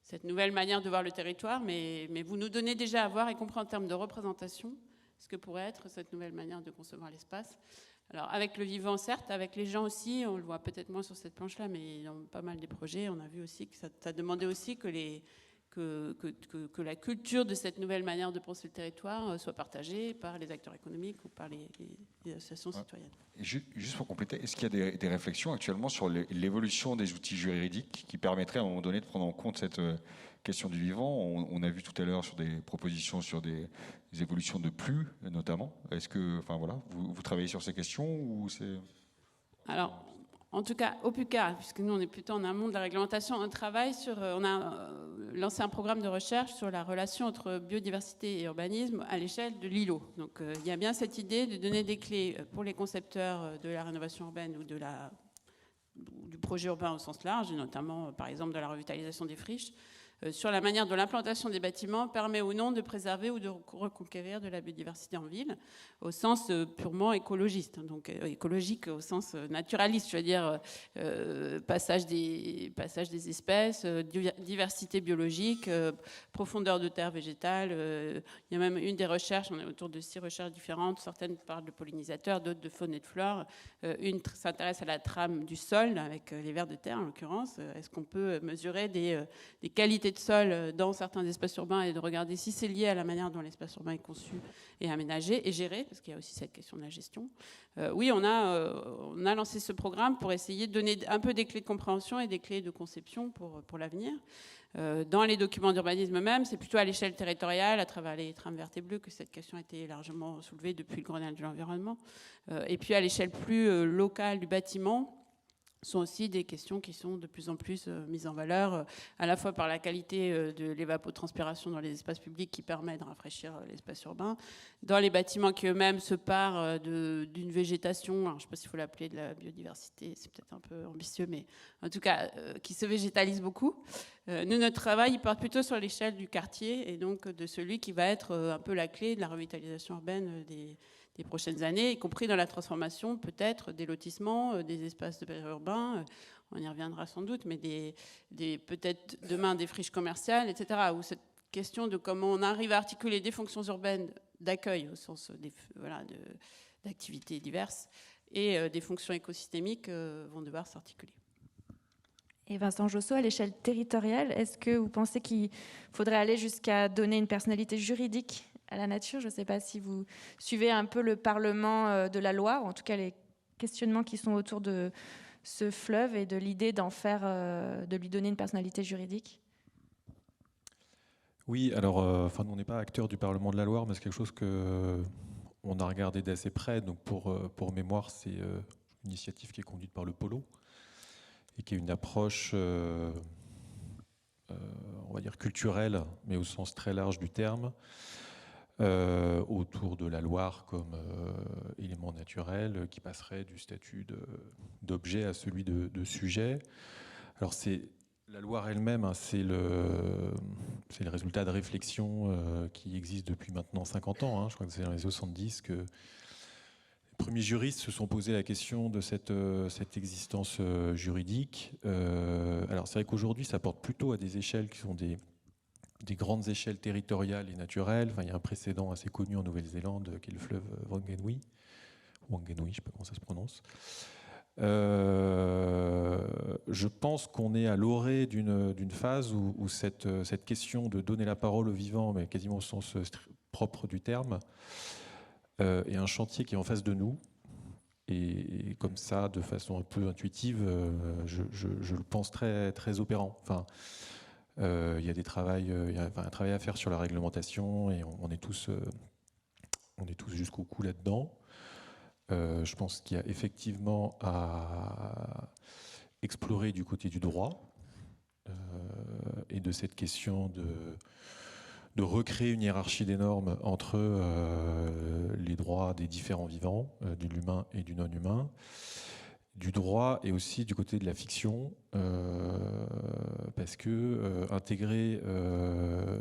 cette nouvelle manière de voir le territoire, mais vous nous donnez déjà à voir, y compris en termes de représentation, ce que pourrait être cette nouvelle manière de concevoir l'espace. Alors avec le vivant, certes, avec les gens aussi, on le voit peut-être moins sur cette planche-là, mais dans pas mal des projets, on a vu aussi que ça demandait aussi que la culture de cette nouvelle manière de penser le territoire soit partagée par les acteurs économiques ou par les associations citoyennes. Et juste pour compléter, est-ce qu'il y a des réflexions actuellement sur l'évolution des outils juridiques qui permettraient à un moment donné de prendre en compte cette question du vivant? On a vu tout à l'heure sur des propositions sur des évolutions de plus, notamment. Est-ce que, enfin voilà, vous travaillez sur ces questions ou c'est... Alors, en tout cas, au PUCA, puisque nous on est plutôt en amont de la réglementation, on a lancé un programme de recherche sur la relation entre biodiversité et urbanisme à l'échelle de l'îlot. Donc il y a bien cette idée de donner des clés pour les concepteurs de la rénovation urbaine ou du projet urbain au sens large, et notamment par exemple de la revitalisation des friches, sur la manière dont l'implantation des bâtiments permet ou non de préserver ou de reconquérir de la biodiversité en ville, au sens purement écologiste, donc écologique au sens naturaliste, je veux dire passage des espèces, diversité biologique, profondeur de terre végétale. Il y a même une des recherches, on est autour de 6 recherches différentes, certaines parlent de pollinisateurs, d'autres de faune et de flore. Une s'intéresse à la trame du sol, avec les vers de terre en l'occurrence. Est-ce qu'on peut mesurer des qualités qualité de sol dans certains espaces urbains et de regarder si c'est lié à la manière dont l'espace urbain est conçu et aménagé et géré, parce qu'il y a aussi cette question de la gestion. Oui, on a lancé ce programme pour essayer de donner un peu des clés de compréhension et des clés de conception pour l'avenir. Dans les documents d'urbanisme même, c'est plutôt à l'échelle territoriale, à travers les trames vertes et bleues, que cette question a été largement soulevée depuis le Grenelle de l'environnement. Et puis à l'échelle plus locale du bâtiment, sont aussi des questions qui sont de plus en plus mises en valeur, à la fois par la qualité de l'évapotranspiration dans les espaces publics qui permet de rafraîchir l'espace urbain, dans les bâtiments qui eux-mêmes se parent d'une végétation, alors je ne sais pas s'il faut l'appeler de la biodiversité, c'est peut-être un peu ambitieux, mais en tout cas qui se végétalise beaucoup. Nous, notre travail, il porte plutôt sur l'échelle du quartier et donc de celui qui va être un peu la clé de la revitalisation urbaine des prochaines années, y compris dans la transformation peut-être des lotissements, des espaces périurbains, on y reviendra sans doute, mais peut-être demain des friches commerciales, etc., où cette question de comment on arrive à articuler des fonctions urbaines d'accueil au sens d'activités diverses et des fonctions écosystémiques vont devoir s'articuler. Et Vincent Josso, à l'échelle territoriale, est-ce que vous pensez qu'il faudrait aller jusqu'à donner une personnalité juridique à la nature? Je ne sais pas si vous suivez un peu le Parlement de la Loire, ou en tout cas les questionnements qui sont autour de ce fleuve et de l'idée de lui donner une personnalité juridique. Oui, alors, on n'est pas acteur du Parlement de la Loire, mais c'est quelque chose qu'on a regardé d'assez près. Donc pour mémoire, c'est une initiative qui est conduite par le Polo et qui est une approche, on va dire culturelle, mais au sens très large du terme, autour de la Loire comme élément naturel qui passerait du statut d'objet à celui de sujet. Alors la Loire elle-même, hein, c'est le résultat de réflexions qui existent depuis maintenant 50 ans. Hein. Je crois que c'est dans les 70 que les premiers juristes se sont posé la question de cette existence juridique. Alors c'est vrai qu'aujourd'hui, ça porte plutôt à des échelles qui sont des grandes échelles territoriales et naturelles. Enfin, il y a un précédent assez connu en Nouvelle-Zélande qui est le fleuve Wanganui, je ne sais pas comment ça se prononce. Je pense qu'on est à l'orée d'une phase où cette question de donner la parole aux vivants, mais quasiment au sens propre du terme, est un chantier qui est en face de nous. Et comme ça, de façon un peu intuitive, je le pense très, très opérant. Enfin, il y a un travail à faire sur la réglementation et on est tous jusqu'au cou là-dedans. Je pense qu'il y a effectivement à explorer du côté du droit et de cette question de recréer une hiérarchie des normes entre les droits des différents vivants, de l'humain et du non-humain, du droit et aussi du côté de la fiction, parce que intégrer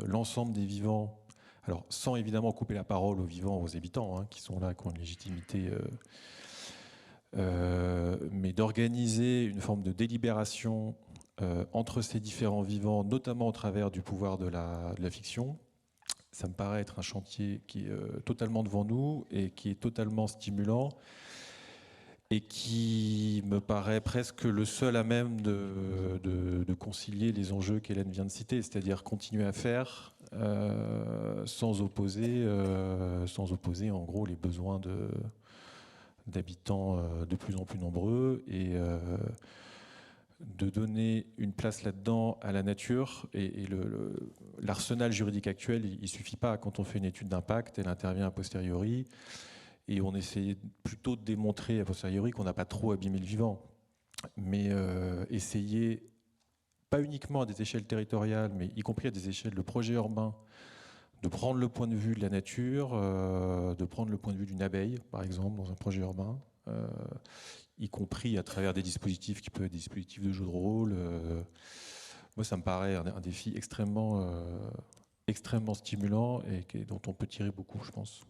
l'ensemble des vivants, alors sans évidemment couper la parole aux vivants, aux habitants, hein, qui sont là, qui ont une légitimité, mais d'organiser une forme de délibération entre ces différents vivants, notamment au travers du pouvoir de la fiction, ça me paraît être un chantier qui est totalement devant nous et qui est totalement stimulant et qui me paraît presque le seul à même de concilier les enjeux qu'Hélène vient de citer, c'est-à-dire continuer à faire sans opposer en gros les besoins d'habitants de plus en plus nombreux et de donner une place là-dedans à la nature. Et l'arsenal juridique actuel, il ne suffit pas. Quand on fait une étude d'impact, elle intervient a posteriori. Et on essaie plutôt de démontrer a posteriori qu'on n'a pas trop abîmé le vivant. Mais essayer, pas uniquement à des échelles territoriales, mais y compris à des échelles de projets urbains, de prendre le point de vue de la nature, de prendre le point de vue d'une abeille, par exemple, dans un projet urbain, y compris à travers des dispositifs qui peuvent être des dispositifs de jeu de rôle. Moi, ça me paraît un défi extrêmement stimulant et dont on peut tirer beaucoup, je pense.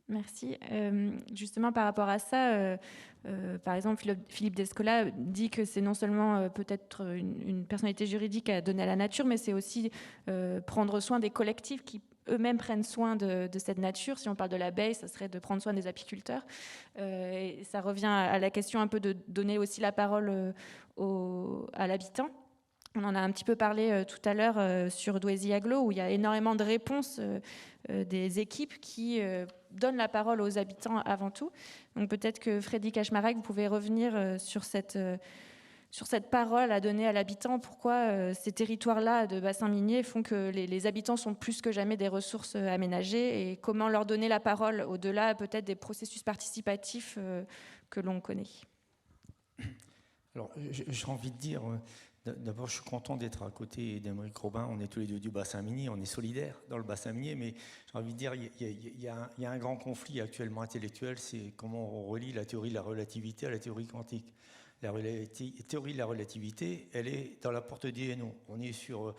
Merci. Justement, par rapport à ça, par exemple, Philippe Descola dit que c'est non seulement peut-être une personnalité juridique à donner à la nature, mais c'est aussi prendre soin des collectifs qui eux-mêmes prennent soin de cette nature. Si on parle de l'abeille, ça serait de prendre soin des apiculteurs. Et ça revient à la question un peu de donner aussi la parole à l'habitant. On en a un petit peu parlé tout à l'heure sur Douaisis-Aglo, où il y a énormément de réponses des équipes qui donnent la parole aux habitants avant tout. Donc peut-être que Freddy Cachemarac, vous pouvez revenir sur cette parole à donner à l'habitant. Pourquoi ces territoires-là de bassins miniers font que les habitants sont plus que jamais des ressources aménagées, et comment leur donner la parole au-delà peut-être des processus participatifs que l'on connaît. Alors, j'ai envie de dire, d'abord, je suis content d'être à côté d'Aymeric Robin. On est tous les deux du bassin minier, on est solidaires dans le bassin minier, mais j'ai envie de dire, il y a un grand conflit actuellement intellectuel, c'est comment on relie la théorie de la relativité à la théorie quantique. La théorie de la relativité, elle est dans la porte des NO. On est sur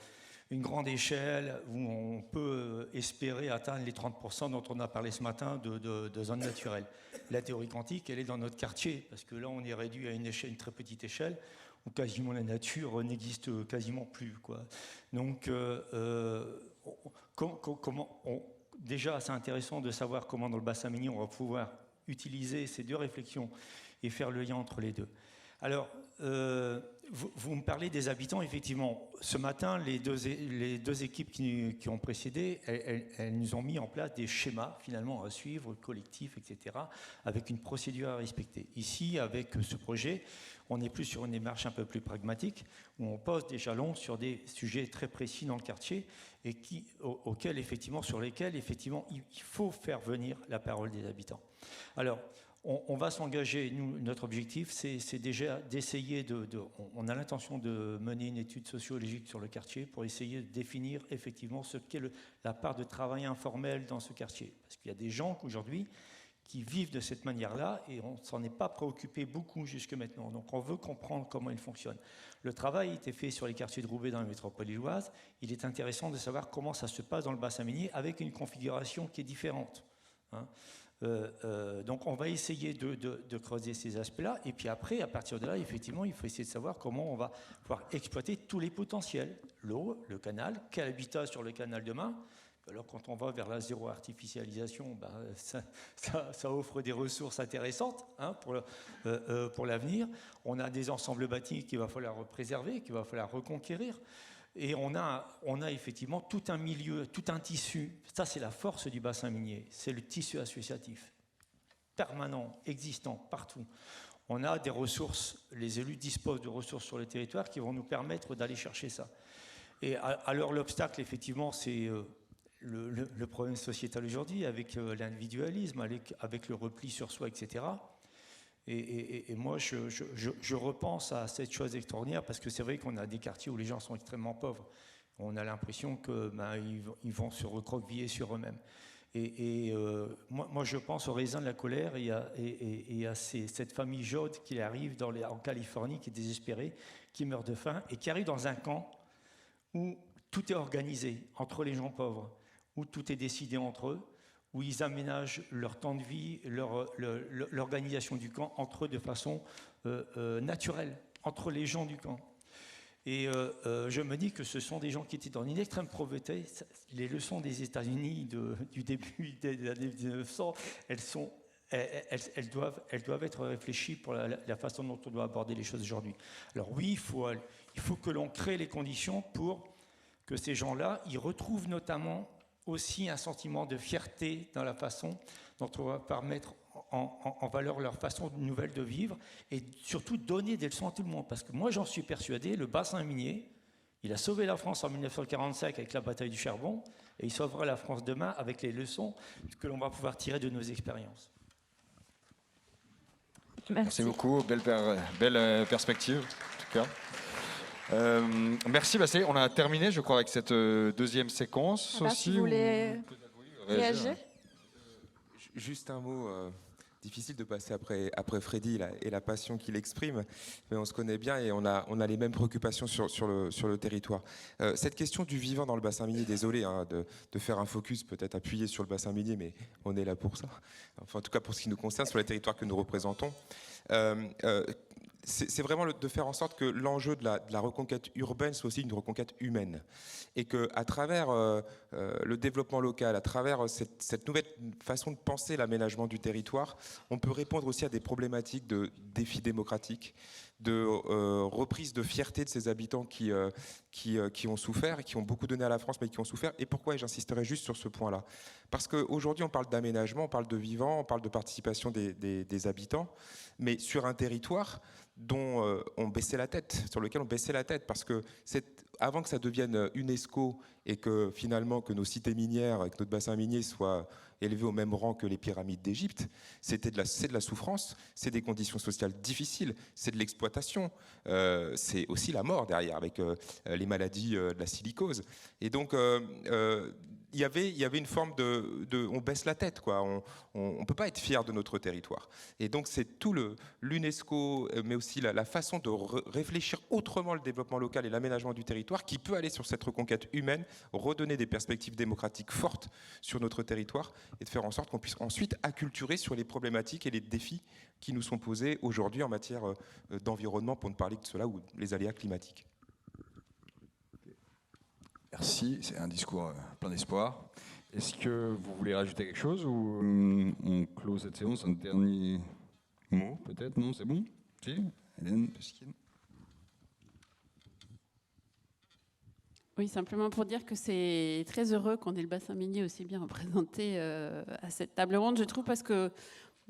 une grande échelle où on peut espérer atteindre les 30% dont on a parlé ce matin de zones naturelles. La théorie quantique, elle est dans notre quartier, parce que là, on est réduit à une très petite échelle, où quasiment la nature n'existe quasiment plus, quoi. Donc, déjà, c'est intéressant de savoir comment, dans le bassin minier, on va pouvoir utiliser ces deux réflexions et faire le lien entre les deux. Alors, vous me parlez des habitants, effectivement. Ce matin, les deux équipes qui ont précédé, elles nous ont mis en place des schémas, finalement, à suivre, collectifs, etc., avec une procédure à respecter. Ici, avec ce projet, on est plus sur une démarche un peu plus pragmatique, où on pose des jalons sur des sujets très précis dans le quartier, et sur lesquels, effectivement, il faut faire venir la parole des habitants. Alors, on va s'engager, notre objectif, c'est déjà d'essayer on a l'intention de mener une étude sociologique sur le quartier pour essayer de définir effectivement ce qu'est la part de travail informel dans ce quartier. Parce qu'il y a des gens aujourd'hui qui vivent de cette manière-là et on ne s'en est pas préoccupé beaucoup jusque maintenant. Donc on veut comprendre comment il fonctionne. Le travail a été fait sur les quartiers de Roubaix dans la métropole lilloise. Il est intéressant de savoir comment ça se passe dans le bassin minier avec une configuration qui est différente, hein. Donc on va essayer de creuser ces aspects-là, et puis après, à partir de là, effectivement, il faut essayer de savoir comment on va pouvoir exploiter tous les potentiels. L'eau, le canal, quel habitat sur le canal demain. Alors quand on va vers la zéro artificialisation, ça offre des ressources intéressantes, hein, pour l'avenir. On a des ensembles bâtis qu'il va falloir préserver, qu'il va falloir reconquérir. Et on a effectivement tout un milieu, tout un tissu. Ça, c'est la force du bassin minier. C'est le tissu associatif, permanent, existant, partout. On a des ressources, les élus disposent de ressources sur le territoire qui vont nous permettre d'aller chercher ça. Et alors l'obstacle, effectivement, c'est le problème sociétal aujourd'hui, avec l'individualisme, avec le repli sur soi, etc. Et moi, je repense à cette chose extraordinaire, parce que c'est vrai qu'on a des quartiers où les gens sont extrêmement pauvres. On a l'impression qu'ils vont se recroqueviller sur eux-mêmes. Moi, je pense au raisin de la colère et à cette famille Jode qui arrive en Californie, qui est désespérée, qui meurt de faim et qui arrive dans un camp où tout est organisé entre les gens pauvres, où tout est décidé entre eux, où ils aménagent leur temps de vie, l'organisation du camp entre eux de façon naturelle, entre les gens du camp. Et je me dis que ce sont des gens qui étaient dans une extrême pauvreté. Les leçons des États-Unis du début des années 1900, elles doivent être réfléchies pour la façon dont on doit aborder les choses aujourd'hui. Alors oui, il faut que l'on crée les conditions pour que ces gens-là, ils retrouvent notamment aussi un sentiment de fierté dans la façon dont on va permettre en valeur leur façon nouvelle de vivre, et surtout donner des leçons à tout le monde. Parce que moi, j'en suis persuadé, le bassin minier, il a sauvé la France en 1945 avec la bataille du charbon, et il sauvera la France demain avec les leçons que l'on va pouvoir tirer de nos expériences. Merci beaucoup, belle perspective en tout cas. Merci, on a terminé, je crois, avec cette deuxième séquence aussi. Si vous voulez réagir. Juste un mot, difficile de passer après Freddy et la passion qu'il exprime, mais on se connaît bien et on a les mêmes préoccupations sur le territoire. Cette question du vivant dans le bassin minier, désolé de faire un focus peut-être appuyé sur le bassin minier, mais on est là pour ça. Enfin, en tout cas pour ce qui nous concerne, sur les territoires que nous représentons. C'est vraiment de faire en sorte que l'enjeu de la reconquête urbaine soit aussi une reconquête humaine. Et qu'à travers le développement local, à travers cette nouvelle façon de penser l'aménagement du territoire, on peut répondre aussi à des problématiques de défis démocratiques, reprise de fierté de ces habitants qui ont souffert et qui ont beaucoup donné à la France, mais qui ont souffert. Et pourquoi? Et j'insisterai juste sur ce point-là. Parce qu'aujourd'hui, on parle d'aménagement, on parle de vivant, on parle de participation des habitants, mais sur un territoire dont on baissait la tête, sur lequel on baissait la tête, parce que avant que ça devienne UNESCO et que finalement que nos cités minières, que notre bassin minier soit élevé au même rang que les pyramides d'Égypte, c'est de la souffrance, c'est des conditions sociales difficiles, c'est de l'exploitation, c'est aussi la mort derrière avec les maladies de la silicose. Et donc il y avait une forme on baisse la tête, quoi. On peut pas être fier de notre territoire. Et donc c'est tout l'UNESCO, mais aussi la façon de réfléchir autrement le développement local et l'aménagement du territoire qui peut aller sur cette reconquête humaine, redonner des perspectives démocratiques fortes sur notre territoire et de faire en sorte qu'on puisse ensuite acculturer sur les problématiques et les défis qui nous sont posés aujourd'hui en matière d'environnement, pour ne parler que de cela, ou les aléas climatiques. Merci, c'est un discours plein d'espoir. Est-ce que vous voulez rajouter quelque chose ou on clôt cette séance? Un dernier mot peut-être? Non, c'est bon? Si, Hélène Pesquine. Oui, simplement pour dire que c'est très heureux qu'on ait le bassin minier aussi bien représenté à cette table ronde, je trouve, parce que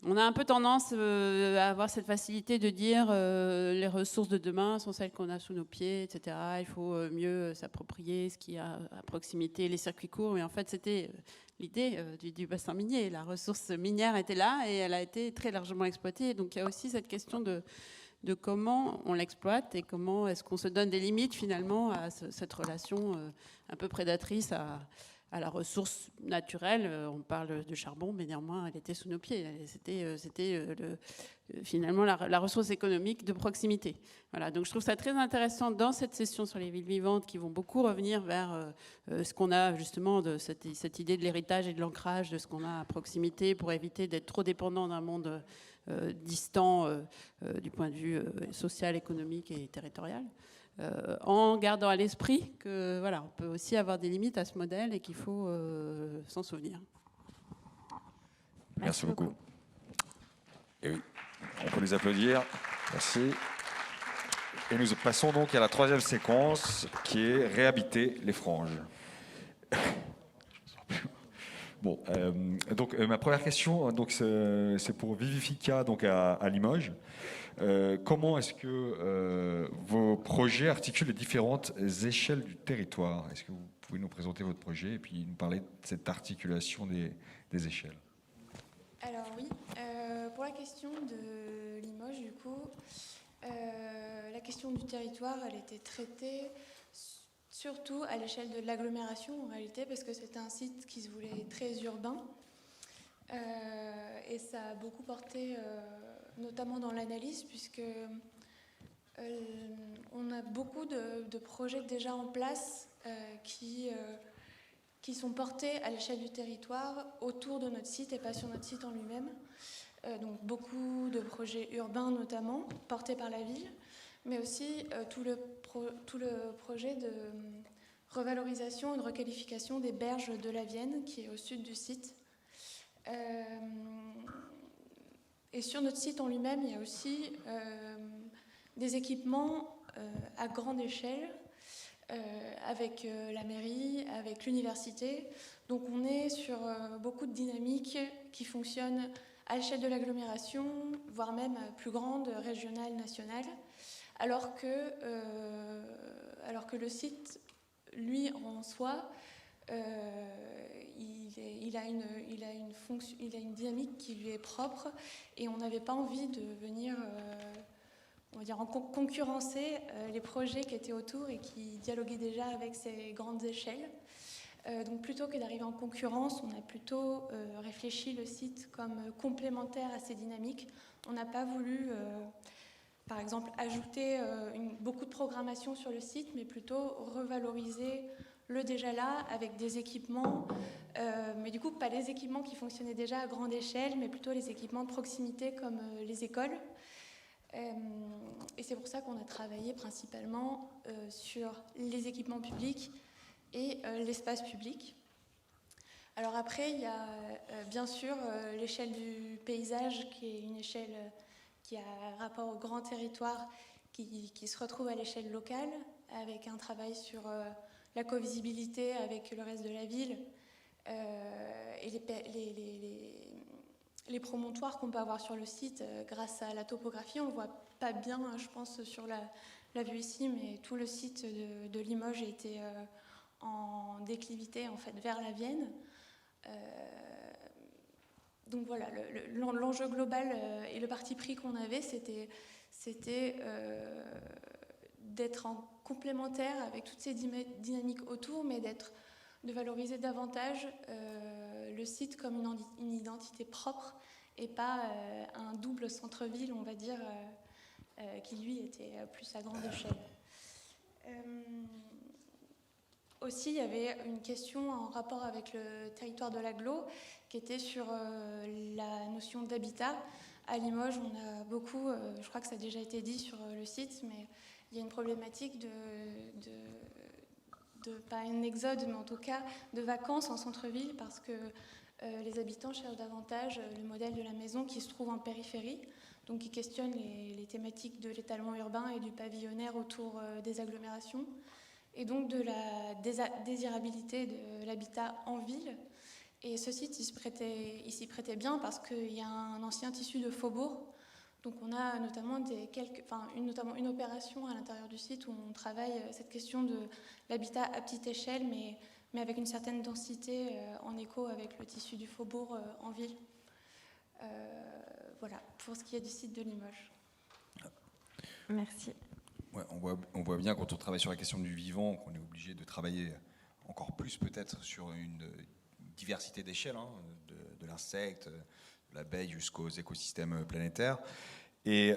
on a un peu tendance à avoir cette facilité de dire les ressources de demain sont celles qu'on a sous nos pieds, etc. Il faut mieux s'approprier ce qu'il y a à proximité, les circuits courts. Mais en fait, c'était l'idée du bassin minier. La ressource minière était là et elle a été très largement exploitée. Donc il y a aussi cette question de comment on l'exploite et comment est-ce qu'on se donne des limites finalement à cette relation un peu prédatrice à la ressource naturelle. On parle de charbon, mais néanmoins, elle était sous nos pieds. C'était finalement la ressource économique de proximité. Voilà, donc je trouve ça très intéressant dans cette session sur les villes vivantes qui vont beaucoup revenir vers ce qu'on a justement de cette idée de l'héritage et de l'ancrage de ce qu'on a à proximité pour éviter d'être trop dépendant d'un monde distant du point de vue social, économique et territorial. En gardant à l'esprit que voilà, on peut aussi avoir des limites à ce modèle et qu'il faut s'en souvenir. Merci beaucoup. Et oui, on peut les applaudir. Merci. Et nous passons donc à la troisième séquence qui est réhabiter les franges. Bon, donc ma première question, donc c'est pour Vivifica, donc à Limoges. Comment est-ce que vos projets articulent les différentes échelles du territoire? Est-ce que vous pouvez nous présenter votre projet et puis nous parler de cette articulation des échelles? Alors oui, pour la question de Limoges, du coup, la question du territoire, elle était traitée surtout à l'échelle de l'agglomération en réalité, parce que c'était un site qui se voulait très urbain. Et ça a beaucoup porté, notamment dans l'analyse, puisque on a beaucoup de projets déjà en place qui sont portés à l'échelle du territoire, autour de notre site et pas sur notre site en lui-même. Donc beaucoup de projets urbains notamment, portés par la ville, mais aussi tout le projet de revalorisation et de requalification des berges de la Vienne, qui est au sud du site. Et sur notre site en lui-même, il y a aussi des équipements à grande échelle, avec la mairie, avec l'université. Donc on est sur beaucoup de dynamiques qui fonctionnent à l'échelle de l'agglomération, voire même plus grande, régionale, nationale, alors que le site, lui, en soi, il a une dynamique qui lui est propre, et on n'avait pas envie de venir on va dire concurrencer les projets qui étaient autour et qui dialoguaient déjà avec ces grandes échelles. Donc plutôt que d'arriver en concurrence, on a plutôt réfléchi le site comme complémentaire à ces dynamiques. On n'a pas voulu, par exemple, ajouter beaucoup de programmation sur le site, mais plutôt revaloriser le déjà là avec des équipements, mais du coup pas les équipements qui fonctionnaient déjà à grande échelle, mais plutôt les équipements de proximité comme les écoles. Et c'est pour ça qu'on a travaillé principalement sur les équipements publics et l'espace public. Alors après, il y a bien sûr l'échelle du paysage, qui est une échelle qui a rapport au grand territoire qui se retrouvent à l'échelle locale, avec un travail sur la covisibilité avec le reste de la ville, et les promontoires qu'on peut avoir sur le site grâce à la topographie. On ne voit pas bien, je pense, sur la vue ici, mais tout le site de Limoges était en déclivité en fait, vers la Vienne. Donc voilà, l'enjeu global et le parti pris qu'on avait, c'était d'être en complémentaire avec toutes ces dynamiques autour, mais de valoriser davantage le site comme une identité propre et pas un double centre-ville, on va dire, qui lui était plus à grande échelle. Aussi, il y avait une question en rapport avec le territoire de l'agglo qui était sur la notion d'habitat. À Limoges, on a beaucoup, je crois que ça a déjà été dit sur le site, mais il y a une problématique de pas un exode, mais en tout cas de vacances en centre-ville, parce que les habitants cherchent davantage le modèle de la maison qui se trouve en périphérie, donc qui questionne les thématiques de l'étalement urbain et du pavillonnaire autour des agglomérations, et donc de la désirabilité de l'habitat en ville. Et ce site, il s'y prêtait bien parce qu'il y a un ancien tissu de faubourg. Donc on a notamment une opération à l'intérieur du site où on travaille cette question de l'habitat à petite échelle, mais avec une certaine densité en écho avec le tissu du faubourg en ville. Voilà, pour ce qui est du site de Limoges. Merci. Ouais, on voit bien quand on travaille sur la question du vivant qu'on est obligé de travailler encore plus peut-être sur une diversité d'échelles, hein, de l'insecte, de l'abeille jusqu'aux écosystèmes planétaires. Et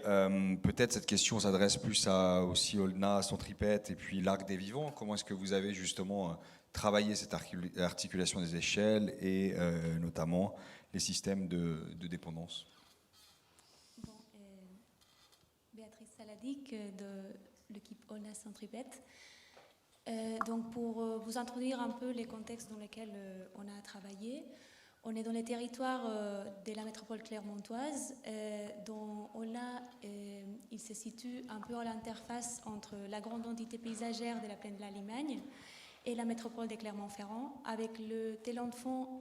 peut-être cette question s'adresse plus à aussi Olna, Centripète et puis l'Arc des Vivants. Comment est-ce que vous avez justement travaillé cette articulation des échelles et notamment les systèmes de dépendance? Bon, Béatrice Saladic de l'équipe Olna Centripète. Donc pour vous introduire un peu les contextes dans lesquels on a travaillé, on est dans les territoires de la métropole clermontoise, dont Olna, il se situe un peu à l'interface entre la grande entité paysagère de la plaine de la Limagne et la métropole de Clermont-Ferrand, avec le télan de fond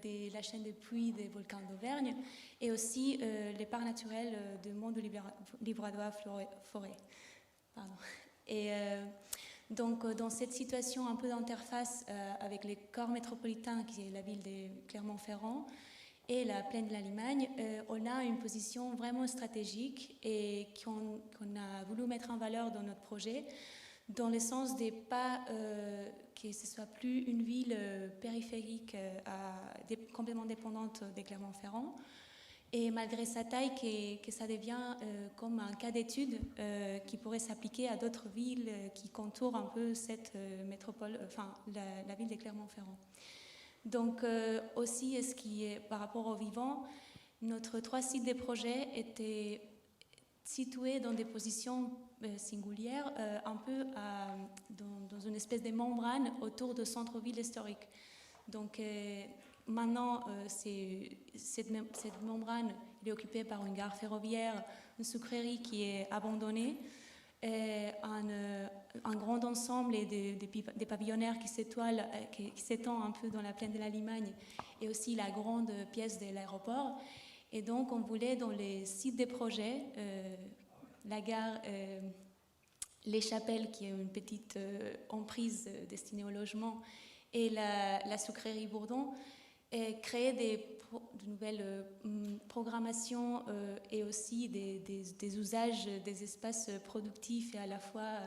de la chaîne de puits des volcans d'Auvergne et aussi les parcs naturels de Mont de Livradois-Forêt. Et donc, dans cette situation un peu d'interface avec les corps métropolitains, qui est la ville de Clermont-Ferrand, et la plaine de la Limagne, on a une position vraiment stratégique et qu'on a voulu mettre en valeur dans notre projet, dans le sens de pas que ce soit plus une ville périphérique complètement dépendante de Clermont-Ferrand, et malgré sa taille, que ça devient comme un cas d'étude qui pourrait s'appliquer à d'autres villes qui contourent un peu cette métropole, enfin la ville de Clermont-Ferrand. Donc aussi, ce qui est par rapport au vivant, notre 3 sites de projet étaient situés dans des positions singulières, un peu dans une espèce de membrane autour de centre-ville historique. Donc maintenant, cette membrane est occupée par une gare ferroviaire, une sucrerie qui est abandonnée, un grand ensemble des pavillonnaires qui s'étend un peu dans la plaine de la Limagne, et aussi la grande pièce de l'aéroport. Et donc, on voulait, dans les sites des projets, la gare Les Chapelles, qui est une petite emprise destinée au logement, et la sucrerie Bourdon, créer de nouvelles programmations et aussi des usages des espaces productifs et à la fois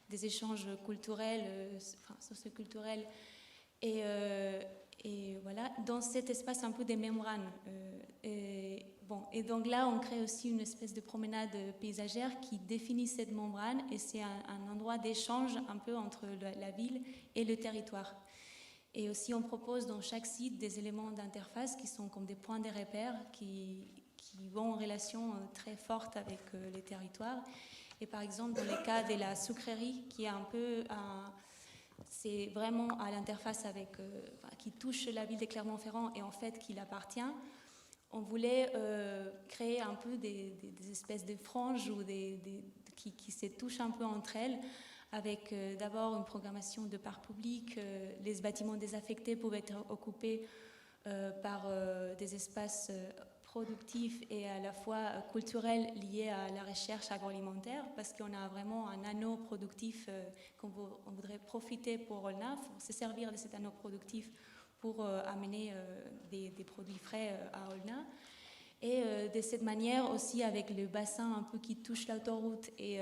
des échanges culturels, socioculturels, et voilà, dans cet espace un peu des membranes. Et donc là, on crée aussi une espèce de promenade paysagère qui définit cette membrane, et c'est un endroit d'échange un peu entre la ville et le territoire. Et aussi, on propose dans chaque site des éléments d'interface qui sont comme des points de repère qui vont en relation très forte avec les territoires. Et par exemple, dans le cas de la sucrerie, qui est un peu c'est vraiment à l'interface avec, qui touche la ville de Clermont-Ferrand et en fait qui l'appartient, on voulait créer un peu des espèces de franges ou qui se touchent un peu entre elles, avec d'abord une programmation de parcs publics. Les bâtiments désaffectés pouvaient être occupés par des espaces productifs et à la fois culturels liés à la recherche agroalimentaire, parce qu'on a vraiment un anneau productif qu'on voudrait profiter pour Aulnat, pour se servir de cet anneau productif pour amener des produits frais à Aulnat. Et de cette manière aussi, avec le bassin un peu qui touche l'autoroute et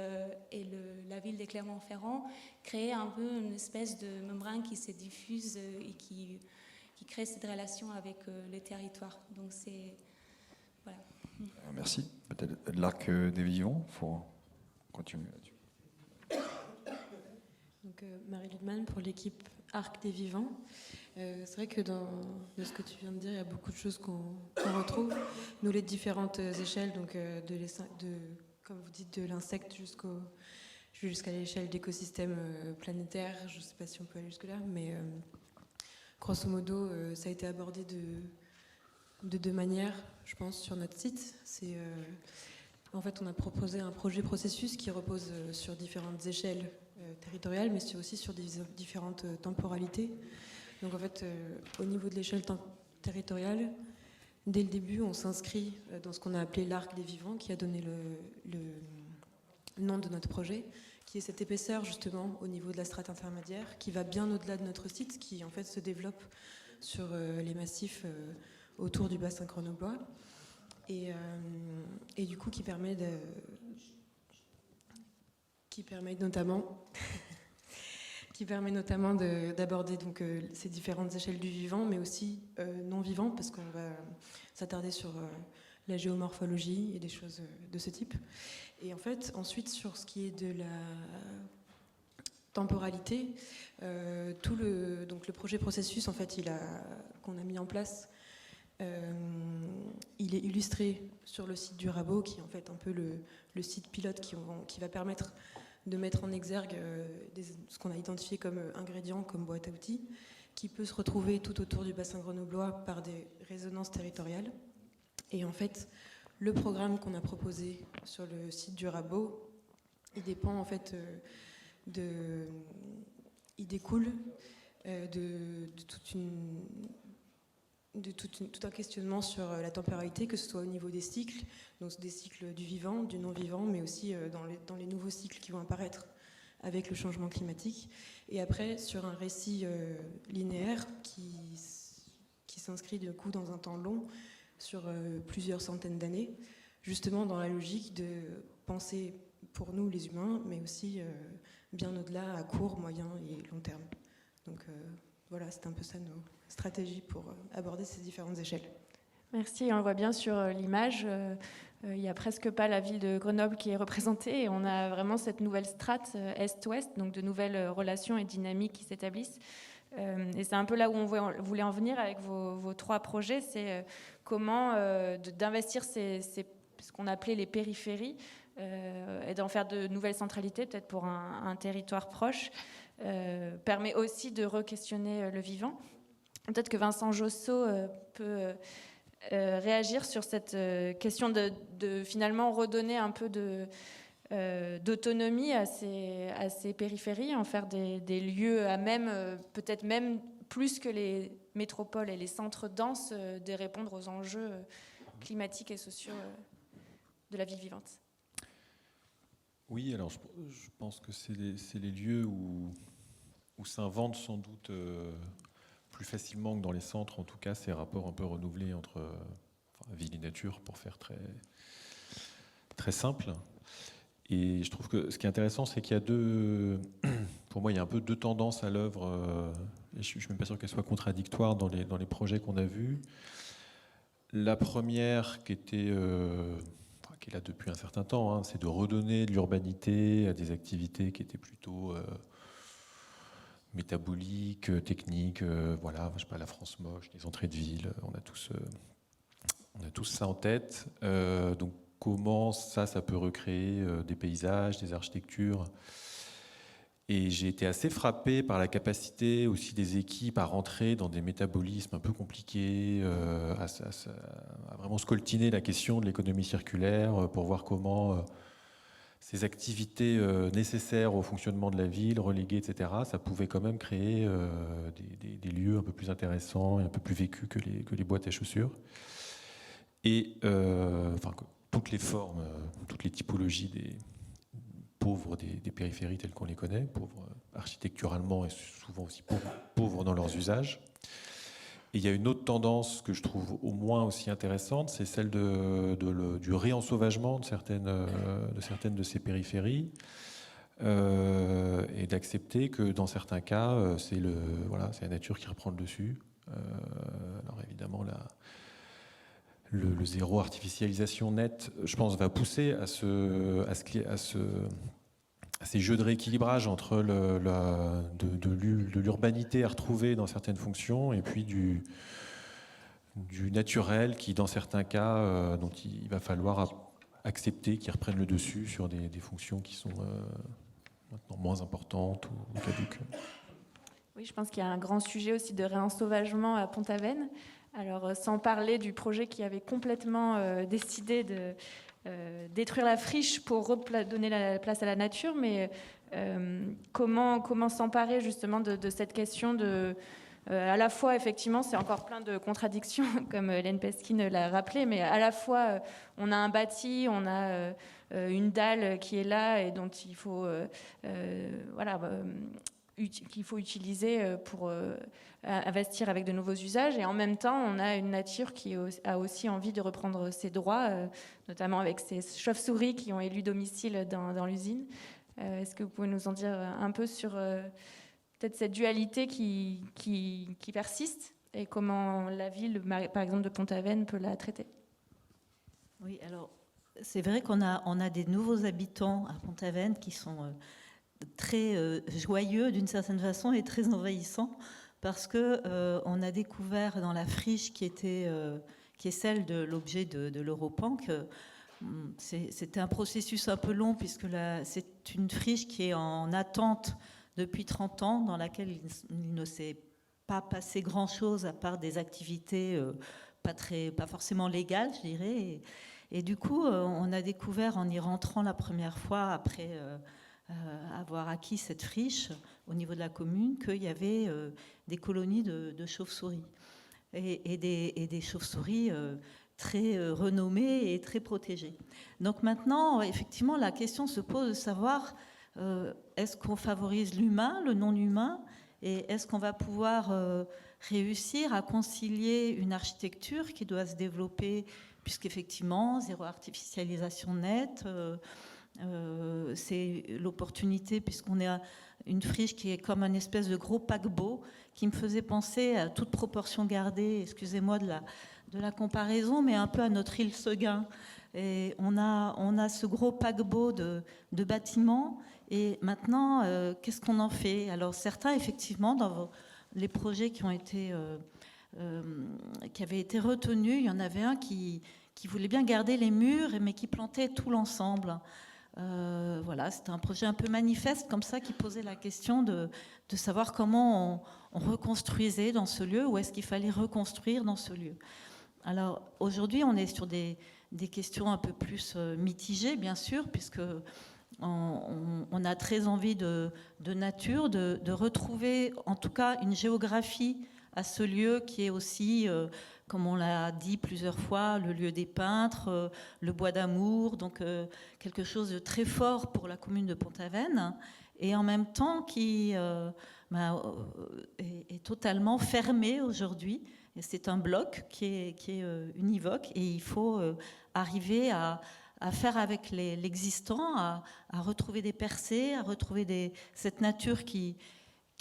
la ville de Clermont-Ferrand, créer un peu une espèce de membrane qui se diffuse et qui crée cette relation avec le territoire. Donc c'est... Voilà. Merci. Peut-être l'Arc des Vivants, il faut continuer là-dessus. Donc, Marie Ludman pour l'équipe Arc des Vivants. C'est vrai que de ce que tu viens de dire, il y a beaucoup de choses qu'on retrouve. Nous, les différentes échelles, donc comme vous dites, de l'insecte jusqu'à l'échelle d'écosystème planétaire. Je ne sais pas si on peut aller jusque-là, mais grosso modo, ça a été abordé de deux manières, je pense, sur notre site. En fait, on a proposé un projet processus qui repose sur différentes échelles territoriales, mais aussi sur différentes temporalités. Donc en fait, au niveau de l'échelle territoriale, dès le début, on s'inscrit dans ce qu'on a appelé l'arc des vivants, qui a donné le nom de notre projet, qui est cette épaisseur justement au niveau de la strate intermédiaire, qui va bien au-delà de notre site, qui en fait se développe sur les massifs autour du bassin grenoblois, et du coup qui permet notamment d'aborder donc ces différentes échelles du vivant, mais aussi non vivant, parce qu'on va s'attarder sur la géomorphologie et des choses de ce type. Et en fait, ensuite, sur ce qui est de la temporalité, donc le projet processus, en fait, qu'on a mis en place, il est illustré sur le site du Rabot, qui est en fait un peu le site pilote qui va permettre de mettre en exergue ce qu'on a identifié comme ingrédients, comme boîte à outils, qui peut se retrouver tout autour du bassin grenoblois par des résonances territoriales. Et en fait, le programme qu'on a proposé sur le site du Rabot, il dépend en fait il découle de tout un questionnement sur la temporalité, que ce soit au niveau des cycles, donc des cycles du vivant, du non-vivant, mais aussi dans les nouveaux cycles qui vont apparaître avec le changement climatique. Et après, sur un récit linéaire qui s'inscrit du coup dans un temps long, sur plusieurs centaines d'années, justement dans la logique de penser pour nous les humains, mais aussi bien au-delà, à court, moyen et long terme. Donc voilà, c'est un peu ça nos stratégies pour aborder ces différentes échelles. Merci, on le voit bien sur l'image, il n'y a presque pas la ville de Grenoble qui est représentée, et on a vraiment cette nouvelle strate est-ouest, donc de nouvelles relations et dynamiques qui s'établissent. Et c'est un peu là où on voulait en venir avec vos trois projets, c'est comment d'investir ce qu'on appelait les périphéries, et d'en faire de nouvelles centralités, peut-être pour un territoire proche, permet aussi de re-questionner le vivant. Peut-être que Vincent Josso peut réagir sur cette question de finalement redonner un peu d'autonomie à ces périphéries, en faire des lieux à même, peut-être même plus que les métropoles et les centres denses, de répondre aux enjeux climatiques et sociaux de la vie vivante. Oui, alors je pense que c'est les lieux où s'inventent sans doute plus facilement que dans les centres, en tout cas, ces rapports un peu renouvelés entre ville et nature, pour faire très, très simple. Et je trouve que ce qui est intéressant, c'est qu'il y a pour moi, il y a un peu deux tendances à l'œuvre, et je ne suis même pas sûr qu'elles soient contradictoires dans les projets qu'on a vus. La première, qui est là depuis un certain temps, hein, c'est de redonner de l'urbanité à des activités qui étaient plutôt métaboliques, techniques, voilà, je sais pas, la France moche, les entrées de ville, on a tous ça en tête. Donc comment ça peut recréer des paysages, des architectures. Et j'ai été assez frappé par la capacité aussi des équipes à rentrer dans des métabolismes un peu compliqués, à vraiment scoltiner la question de l'économie circulaire pour voir comment ces activités nécessaires au fonctionnement de la ville, reléguées, etc., ça pouvait quand même créer des lieux un peu plus intéressants et un peu plus vécus que les boîtes à chaussures. Et toutes les formes, toutes les typologies des pauvres des périphéries telles qu'on les connaît, pauvres architecturalement et souvent aussi pauvres dans leurs usages. Et il y a une autre tendance que je trouve au moins aussi intéressante, c'est celle du réensauvagement de certaines de ces périphéries, et d'accepter que dans certains cas, c'est la nature qui reprend le dessus. Alors évidemment, le zéro artificialisation nette, je pense, va pousser à ces jeux de rééquilibrage entre de l'urbanité à retrouver dans certaines fonctions et puis du naturel qui, dans certains cas, dont il va falloir accepter qu'ils reprennent le dessus sur des fonctions qui sont maintenant moins importantes ou caduques. Oui, je pense qu'il y a un grand sujet aussi de réensauvagement à Pont-Aven. Alors, sans parler du projet qui avait complètement décidé de détruire la friche pour donner la place à la nature, mais comment s'emparer justement de cette question de... à la fois, effectivement, c'est encore plein de contradictions, comme Hélène Peskin l'a rappelé, mais à la fois, on a un bâti, on a une dalle qui est là et dont il faut... qu'il faut utiliser pour investir avec de nouveaux usages, et en même temps on a une nature qui a aussi envie de reprendre ses droits, notamment avec ces chauves-souris qui ont élu domicile dans l'usine. Est-ce que vous pouvez nous en dire un peu sur peut-être cette dualité qui persiste et comment la ville, par exemple de Pont-Aven, peut la traiter? Oui, alors c'est vrai qu'on a des nouveaux habitants à Pont-Aven qui sont très joyeux d'une certaine façon et très envahissant, parce que on a découvert dans la friche qui est celle de l'objet de l'Europan que c'était un processus un peu long, puisque c'est une friche qui est en attente depuis 30 ans, dans laquelle il ne s'est pas passé grand-chose à part des activités pas forcément légales, je dirais. Et du coup, on a découvert en y rentrant la première fois après avoir acquis cette friche au niveau de la commune, qu'il y avait des colonies de chauves-souris et des chauves-souris très renommées et très protégées. Donc maintenant, effectivement, la question se pose de savoir est-ce qu'on favorise l'humain, le non-humain, et est-ce qu'on va pouvoir réussir à concilier une architecture qui doit se développer, puisqu'effectivement, zéro artificialisation nette, c'est l'opportunité, puisqu'on est une friche qui est comme un espèce de gros paquebot, qui me faisait penser, à toute proportion gardée, excusez-moi de la comparaison, mais un peu à notre île Seguin. Et on a ce gros paquebot de bâtiments, et maintenant, qu'est-ce qu'on en fait? Alors certains, effectivement, dans les projets qui avaient été retenus, il y en avait un qui voulait bien garder les murs, mais qui plantait tout l'ensemble. Voilà, c'était un projet un peu manifeste comme ça, qui posait la question de savoir comment on reconstruisait dans ce lieu, ou est-ce qu'il fallait reconstruire dans ce lieu. Alors aujourd'hui, on est sur des questions un peu plus mitigées, bien sûr, puisque on a très envie de nature, de retrouver en tout cas une géographie à ce lieu qui est aussi, comme on l'a dit plusieurs fois, le lieu des peintres, le bois d'amour, donc quelque chose de très fort pour la commune de Pont-Aven, et en même temps qui est totalement fermé aujourd'hui. C'est un bloc qui est univoque, et il faut arriver à faire avec l'existant, à retrouver des percées, à retrouver cette nature qui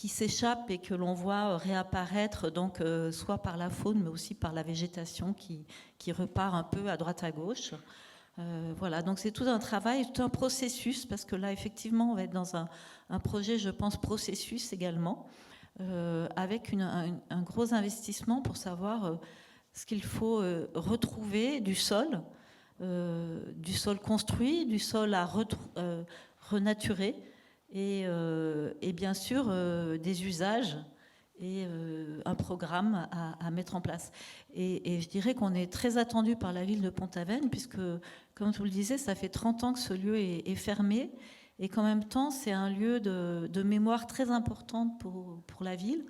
s'échappe et que l'on voit réapparaître, donc soit par la faune, mais aussi par la végétation qui repart un peu à droite à gauche. Voilà, donc c'est tout un travail, tout un processus, parce que là, effectivement, on va être dans un projet, je pense, processus également, avec un gros investissement pour savoir ce qu'il faut retrouver du sol construit, du sol à renaturer, et bien sûr des usages et un programme à mettre en place. Et je dirais qu'on est très attendu par la ville de Pont-Aven, puisque, comme je vous le disais, ça fait 30 ans que ce lieu est fermé, et qu'en même temps, c'est un lieu de mémoire très importante pour la ville,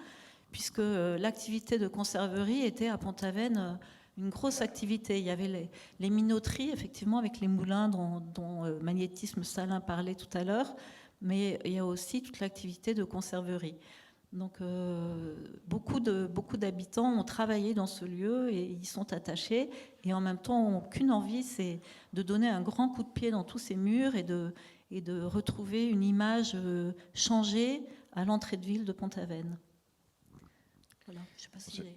puisque l'activité de conserverie était à Pont-Aven une grosse activité. Il y avait les minoteries, effectivement, avec les moulins dont Magnétisme Salin parlait tout à l'heure, mais il y a aussi toute l'activité de conserverie. Donc beaucoup d'habitants ont travaillé dans ce lieu et y sont attachés, et en même temps n'ont qu'une envie, c'est de donner un grand coup de pied dans tous ces murs et de retrouver une image changée à l'entrée de ville de Pont-Aven. Voilà, je ne sais pas si j'ai...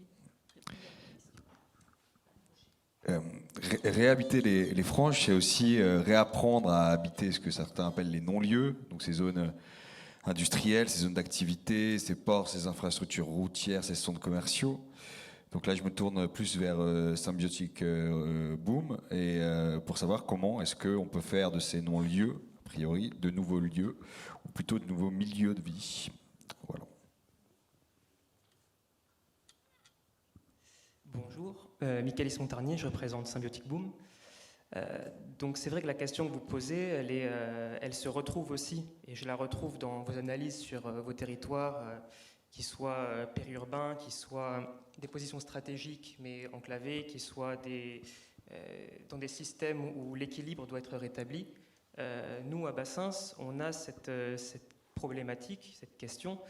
Réhabiter les franges, c'est aussi réapprendre à habiter ce que certains appellent les non-lieux, donc ces zones industrielles, ces zones d'activité, ces ports, ces infrastructures routières, ces centres commerciaux. Donc là, je me tourne plus vers Symbiotic Boom, et pour savoir comment est-ce qu'on peut faire de ces non-lieux, a priori, de nouveaux lieux, ou plutôt de nouveaux milieux de vie. Voilà. Bonjour, Michaelis Montarnier, je représente Symbiotic Boom. Donc c'est vrai que la question que vous posez, elle se retrouve aussi, et je la retrouve dans vos analyses sur vos territoires, qui soient périurbains, qui soient des positions stratégiques mais enclavées, qui soient dans des systèmes où l'équilibre doit être rétabli. Nous, à Bassins, on a cette problématique, cette question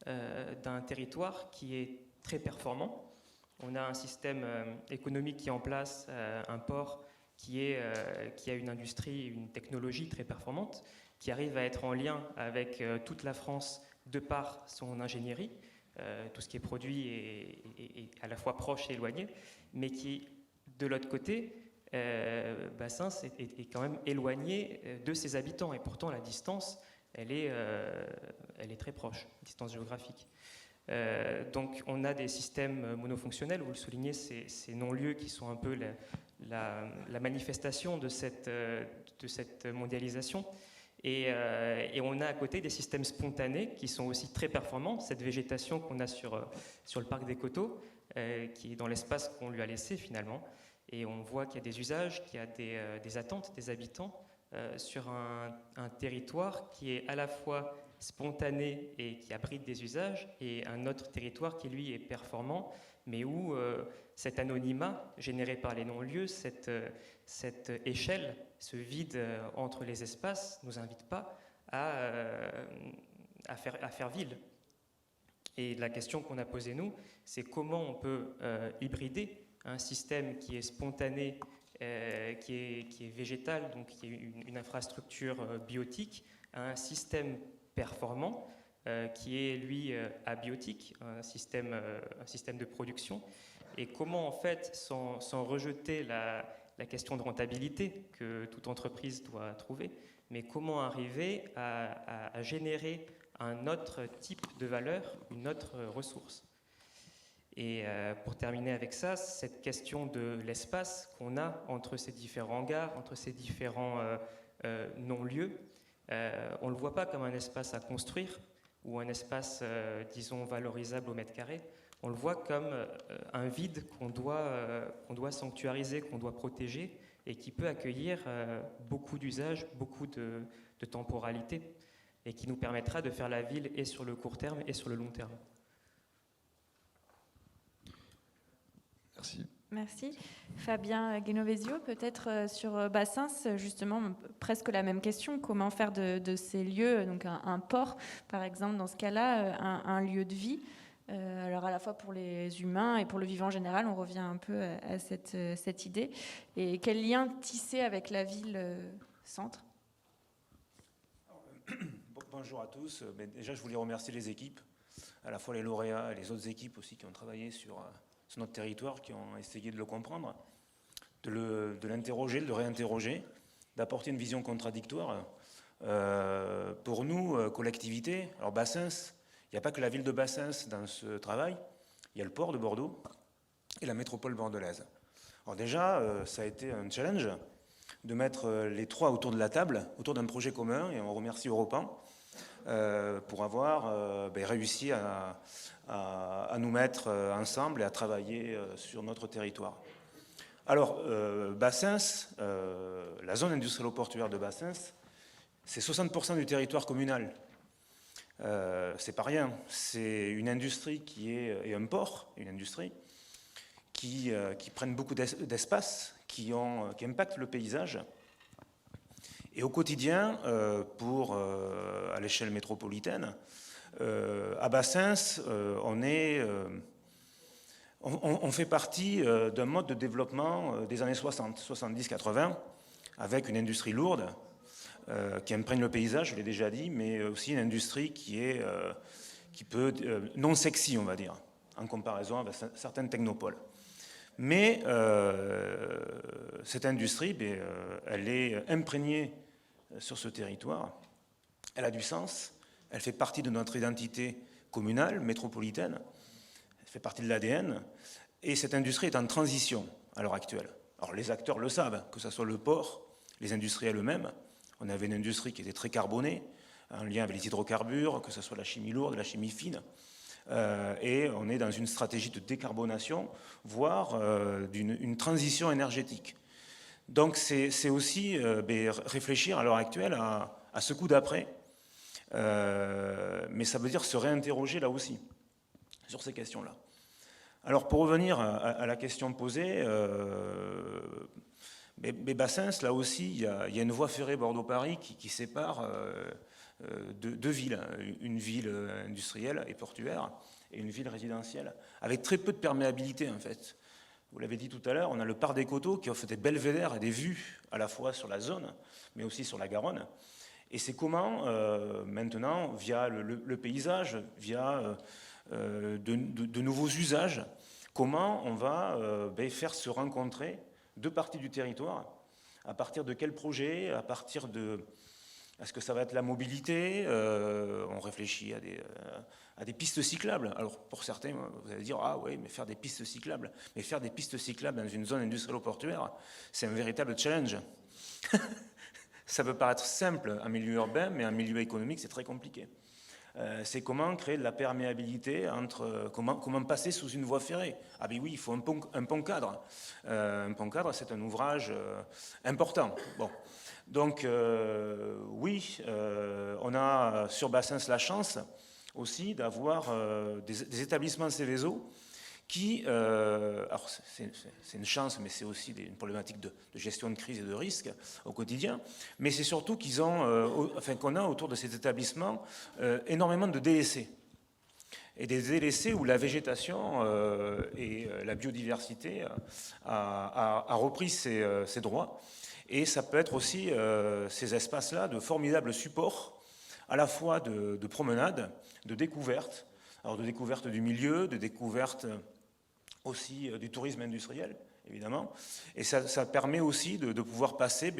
d'un territoire qui est très performant. On a un système économique qui est en place, un port qui a une industrie, une technologie très performante, qui arrive à être en lien avec toute la France de par son ingénierie. Tout ce qui est produit est à la fois proche et éloigné, mais qui, de l'autre côté, Bassins est quand même éloigné de ses habitants. Et pourtant, la distance, elle est très proche, distance géographique. Donc on a des systèmes monofonctionnels, vous le soulignez, ces non-lieux qui sont un peu la manifestation de cette mondialisation. Et on a à côté des systèmes spontanés qui sont aussi très performants. Cette végétation qu'on a sur le parc des Coteaux, qui est dans l'espace qu'on lui a laissé finalement. Et on voit qu'il y a des usages, qu'il y a des attentes des habitants sur un territoire qui est à la fois spontané et qui abrite des usages, et un autre territoire qui lui est performant, mais où cet anonymat généré par les non-lieux, cette échelle, ce vide entre les espaces, ne nous invite pas à faire ville. Et la question qu'on a posée nous, c'est comment on peut hybrider un système qui est spontané, qui est végétal, donc qui est une infrastructure biotique, à un système performant, qui est lui abiotique, un système de production, et comment en fait, sans rejeter la question de rentabilité que toute entreprise doit trouver, mais comment arriver à générer un autre type de valeur, une autre ressource. Et pour terminer avec ça, cette question de l'espace qu'on a entre ces différents hangars, entre ces différents non-lieux, on ne le voit pas comme un espace à construire ou un espace, disons, valorisable au mètre carré. On le voit comme un vide qu'on doit sanctuariser, qu'on doit protéger, et qui peut accueillir beaucoup d'usages, beaucoup de temporalité, et qui nous permettra de faire la ville et sur le court terme et sur le long terme. Merci. Merci. Fabien Genovesio, peut-être sur Bassins, justement, presque la même question. Comment faire de ces lieux, donc un port, par exemple, dans ce cas-là, un lieu de vie, alors à la fois pour les humains et pour le vivant en général, on revient un peu à cette idée. Et quel lien tisser avec la ville-centre? Bonjour à tous. Déjà, je voulais remercier les équipes, à la fois les lauréats et les autres équipes aussi qui ont travaillé sur notre territoire, qui ont essayé de le comprendre, de l'interroger, de le réinterroger, d'apporter une vision contradictoire. Pour nous, collectivité, alors Bassins, il n'y a pas que la ville de Bassins dans ce travail, il y a le port de Bordeaux et la métropole bordelaise. Alors déjà, ça a été un challenge de mettre les trois autour de la table, autour d'un projet commun, et on remercie Europan, pour avoir réussi à nous mettre ensemble et à travailler sur notre territoire. Alors, Bassens, la zone industrielle-portuaire de Bassens, c'est 60% du territoire communal. C'est pas rien. C'est une industrie et un port, une industrie qui prennent beaucoup d'espace, qui impactent le paysage. Et au quotidien, à l'échelle métropolitaine, à Bassens, on fait partie d'un mode de développement des années 60, 70, 80, avec une industrie lourde qui imprègne le paysage, je l'ai déjà dit, mais aussi une industrie qui peut non sexy, on va dire, en comparaison avec certaines technopoles. Mais cette industrie, elle est imprégnée sur ce territoire. Elle a du sens. Elle fait partie de notre identité communale, métropolitaine. Elle fait partie de l'ADN. Et cette industrie est en transition à l'heure actuelle. Alors les acteurs le savent, que ce soit le port, les industriels eux-mêmes. On avait une industrie qui était très carbonée, en lien avec les hydrocarbures, que ce soit la chimie lourde, la chimie fine. Et on est dans une stratégie de décarbonation, voire une transition énergétique. Donc c'est aussi réfléchir à l'heure actuelle à ce coup d'après, mais ça veut dire se réinterroger là aussi sur ces questions-là. Alors pour revenir à la question posée, Bassens, là aussi, il y a une voie ferrée Bordeaux-Paris qui sépare deux villes, une ville industrielle et portuaire et une ville résidentielle, avec très peu de perméabilité en fait. Vous l'avez dit tout à l'heure, on a le parc des Coteaux qui offre des belvédères et des vues à la fois sur la zone, mais aussi sur la Garonne. Et c'est comment, maintenant, via le paysage, via de nouveaux usages, comment on va faire se rencontrer deux parties du territoire, à partir de quel projet, à partir de... Est-ce que ça va être la mobilité? On réfléchit à des pistes cyclables. Alors pour certains, vous allez dire, ah oui, mais faire des pistes cyclables. Mais faire des pistes cyclables dans une zone industrielle-portuaire, c'est un véritable challenge. Ça peut paraître simple en milieu urbain, mais en milieu économique, c'est très compliqué. C'est comment créer de la perméabilité entre... Comment passer sous une voie ferrée. Ah ben oui, il faut un pont cadre. Un pont cadre, c'est un ouvrage important. Bon. Donc oui, on a sur Bassens la chance aussi d'avoir des établissements Céveso qui, alors c'est une chance, mais c'est aussi une problématique de gestion de crise et de risque au quotidien, mais c'est surtout qu'on a autour de ces établissements énormément de délaissés. Et des délaissés où la végétation et la biodiversité a repris ses droits. Et ça peut être aussi ces espaces-là de formidables supports, à la fois de promenade, de découverte, alors de découverte du milieu, de découverte aussi du tourisme industriel, évidemment. Et ça permet aussi de pouvoir passer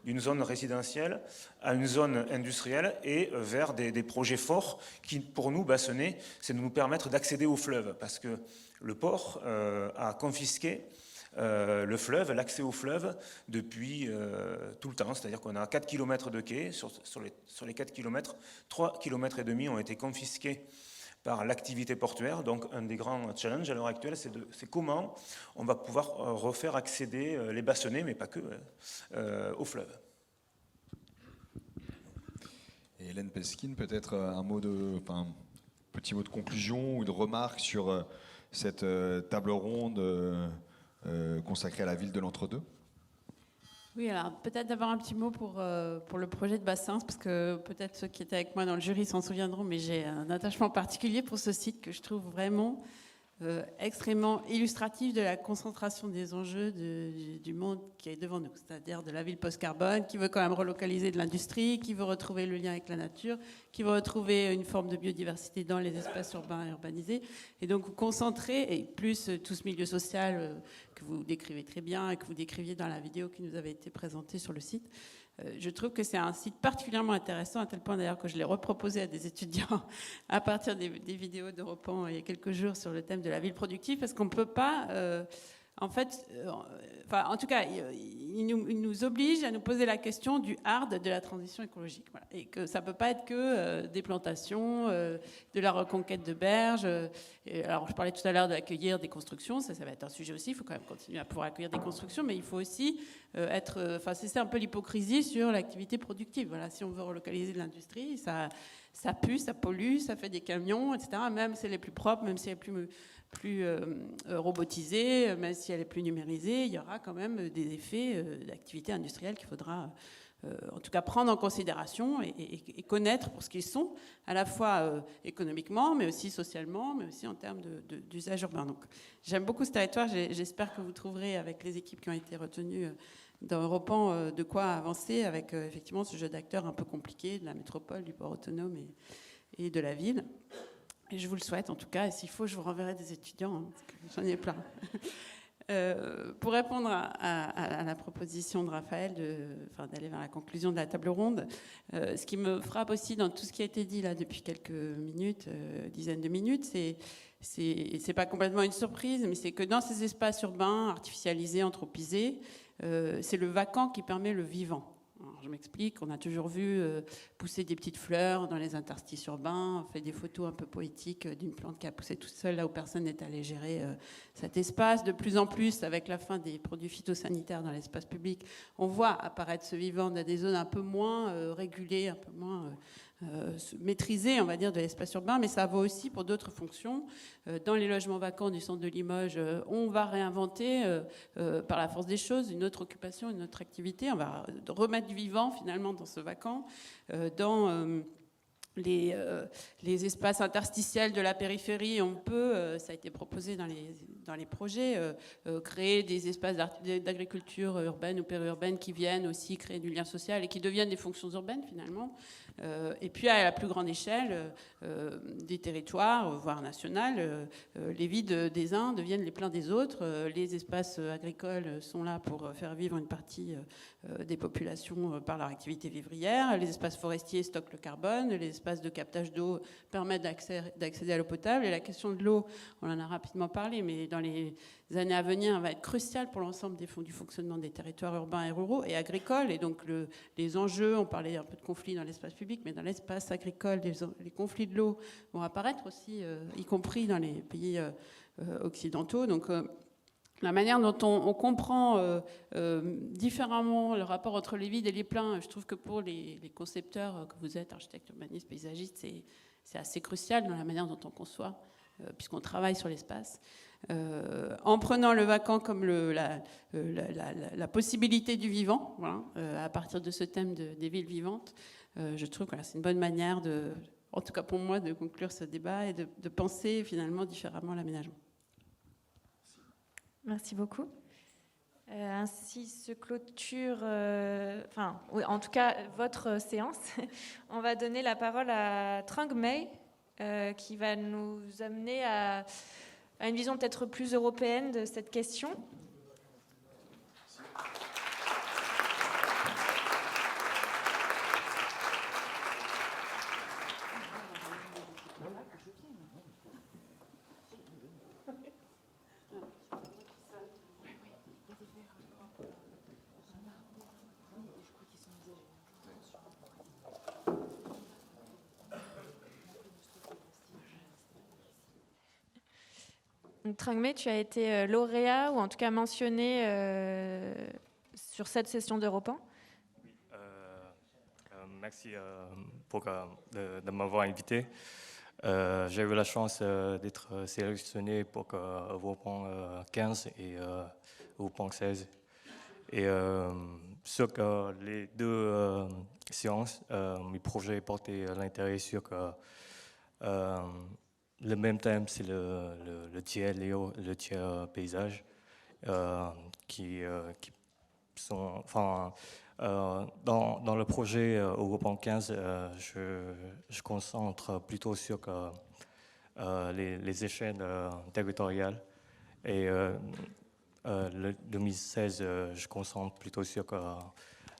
d'une zone résidentielle à une zone industrielle et vers des projets forts qui, pour nous, Bassennais, c'est de nous permettre d'accéder au fleuve, parce que le port a confisqué le fleuve, l'accès au fleuve depuis tout le temps, c'est-à-dire qu'on a 4 km de quai, sur les 4 km, 3,5 km ont été confisqués par l'activité portuaire. Donc un des grands challenges à l'heure actuelle, c'est comment on va pouvoir refaire accéder les Bassennais, mais pas que, au fleuve. Et Hélène Peskin, peut-être un petit mot de conclusion ou de remarque sur cette table ronde consacrée à la ville de l'Entre-deux. Oui, alors peut-être d'abord un petit mot pour le projet de Bassens, parce que peut-être ceux qui étaient avec moi dans le jury s'en souviendront, mais j'ai un attachement particulier pour ce site que je trouve vraiment extrêmement illustratif de la concentration des enjeux du monde qui est devant nous, c'est-à-dire de la ville post-carbone, qui veut quand même relocaliser de l'industrie, qui veut retrouver le lien avec la nature, qui veut retrouver une forme de biodiversité dans les espaces urbains et urbanisés. Et donc vous concentrez, et plus tout ce milieu social que vous décrivez très bien et que vous décriviez dans la vidéo qui nous avait été présentée sur le site, je trouve que c'est un site particulièrement intéressant, à tel point d'ailleurs que je l'ai reproposé à des étudiants à partir des vidéos d'Europan il y a quelques jours sur le thème de la ville productive, parce qu'on ne peut pas en fait, en tout cas, il nous oblige à nous poser la question du hard de la transition écologique. Voilà. Et que ça ne peut pas être que des plantations, de la reconquête de berges. Alors, je parlais tout à l'heure d'accueillir des constructions. Ça va être un sujet aussi. Il faut quand même continuer à pouvoir accueillir des constructions. Mais il faut aussi c'est un peu l'hypocrisie sur l'activité productive. Voilà, si on veut relocaliser de l'industrie, ça pue, ça pollue, ça fait des camions, etc. Même si elle est plus propre, même si elle est plus robotisée, même si elle est plus numérisée, il y aura quand même des effets d'activité industrielle qu'il faudra en tout cas prendre en considération et connaître pour ce qu'ils sont, à la fois économiquement, mais aussi socialement, mais aussi en termes d'usage urbain. Donc, j'aime beaucoup ce territoire. J'espère que vous trouverez, avec les équipes qui ont été retenues dans Europan, de quoi avancer avec effectivement ce jeu d'acteurs un peu compliqué de la métropole, du port autonome et de la ville. Et je vous le souhaite en tout cas, et s'il faut, je vous renverrai des étudiants, hein, parce que j'en ai plein. Pour répondre à la proposition de Raphaël d'aller vers la conclusion de la table ronde, ce qui me frappe aussi dans tout ce qui a été dit là depuis quelques minutes, dizaines de minutes, c'est pas complètement une surprise, mais c'est que dans ces espaces urbains artificialisés, anthropisés, c'est le vacant qui permet le vivant. Alors, je m'explique, on a toujours vu pousser des petites fleurs dans les interstices urbains, on fait des photos un peu poétiques d'une plante qui a poussé toute seule là où personne n'est allé gérer cet espace. De plus en plus, avec la fin des produits phytosanitaires dans l'espace public, on voit apparaître ce vivant dans des zones un peu moins régulées, un peu moins maîtrisées, on va dire, de l'espace urbain, mais ça vaut aussi pour d'autres fonctions. Dans les logements vacants du centre de Limoges, on va réinventer par la force des choses une autre occupation, une autre activité. On va remettre du vivant finalement dans ce vacant, dans les espaces interstitiels de la périphérie. On peut, ça a été proposé dans les projets, créer des espaces d'agriculture urbaine ou périurbaine qui viennent aussi créer du lien social et qui deviennent des fonctions urbaines finalement. Et puis à la plus grande échelle des territoires, voire nationales, les vides des uns deviennent les pleins des autres. Les espaces agricoles sont là pour faire vivre une partie des populations par leur activité vivrière. Les espaces forestiers stockent le carbone. Les espaces de captage d'eau permettent d'accéder à l'eau potable. Et la question de l'eau, on en a rapidement parlé, mais dans les années à venir, va être cruciale pour l'ensemble du fonctionnement des territoires urbains et ruraux et agricoles. Et donc les enjeux, on parlait un peu de conflits dans l'espace public, mais dans l'espace agricole, les conflits de l'eau vont apparaître aussi, y compris dans les pays occidentaux. Donc la manière dont on comprend différemment le rapport entre les vides et les pleins, je trouve que pour les concepteurs que vous êtes, architectes, urbanistes, paysagistes, c'est assez crucial dans la manière dont on conçoit, puisqu'on travaille sur l'espace. En prenant le vacant comme la possibilité du vivant, voilà, à partir de ce thème des villes vivantes, je trouve que c'est une bonne manière, en tout cas pour moi, de conclure ce débat et de penser finalement différemment l'aménagement. Merci beaucoup. Ainsi se clôture, oui, en tout cas, votre séance. On va donner la parole à Trung Mei, qui va nous amener à une vision peut-être plus européenne de cette question. Trung Mei, tu as été lauréat ou en tout cas mentionné sur cette session d'Europan. Oui, merci de m'avoir invité. J'ai eu la chance d'être sélectionné pour Europan 15 et Europan 16. Et sur les deux séances, mes projets portaient l'intérêt sur le même thème, c'est le tiers Léo, le tiers paysage, qui sont, enfin, dans le projet Europan 15, je concentre plutôt sur les échelles territoriales, et le 2016, je concentre plutôt sur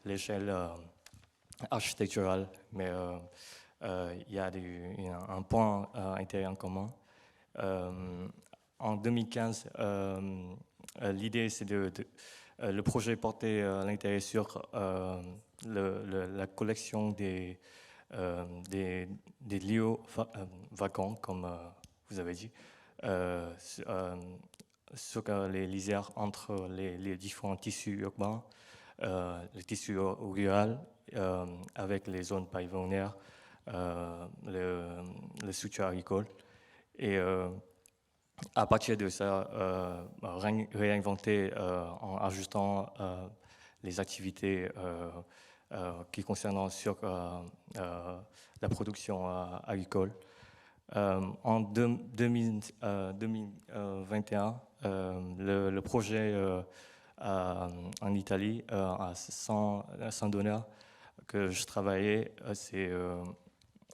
l'échelle architecturale, mais il y a un point intérêt en commun. En 2015, l'idée, c'est le projet portait à l'intérêt sur la collection des lieux vacants, comme vous avez dit, sur les lisières entre les différents tissus urbains, le tissu rural, avec les zones pavillonnaires, le soutien agricole. Et à partir de ça, réinventer en ajoutant les activités qui concernent sur la production agricole. En 2021, le projet en Italie, à Saint-Donat, que je travaillais,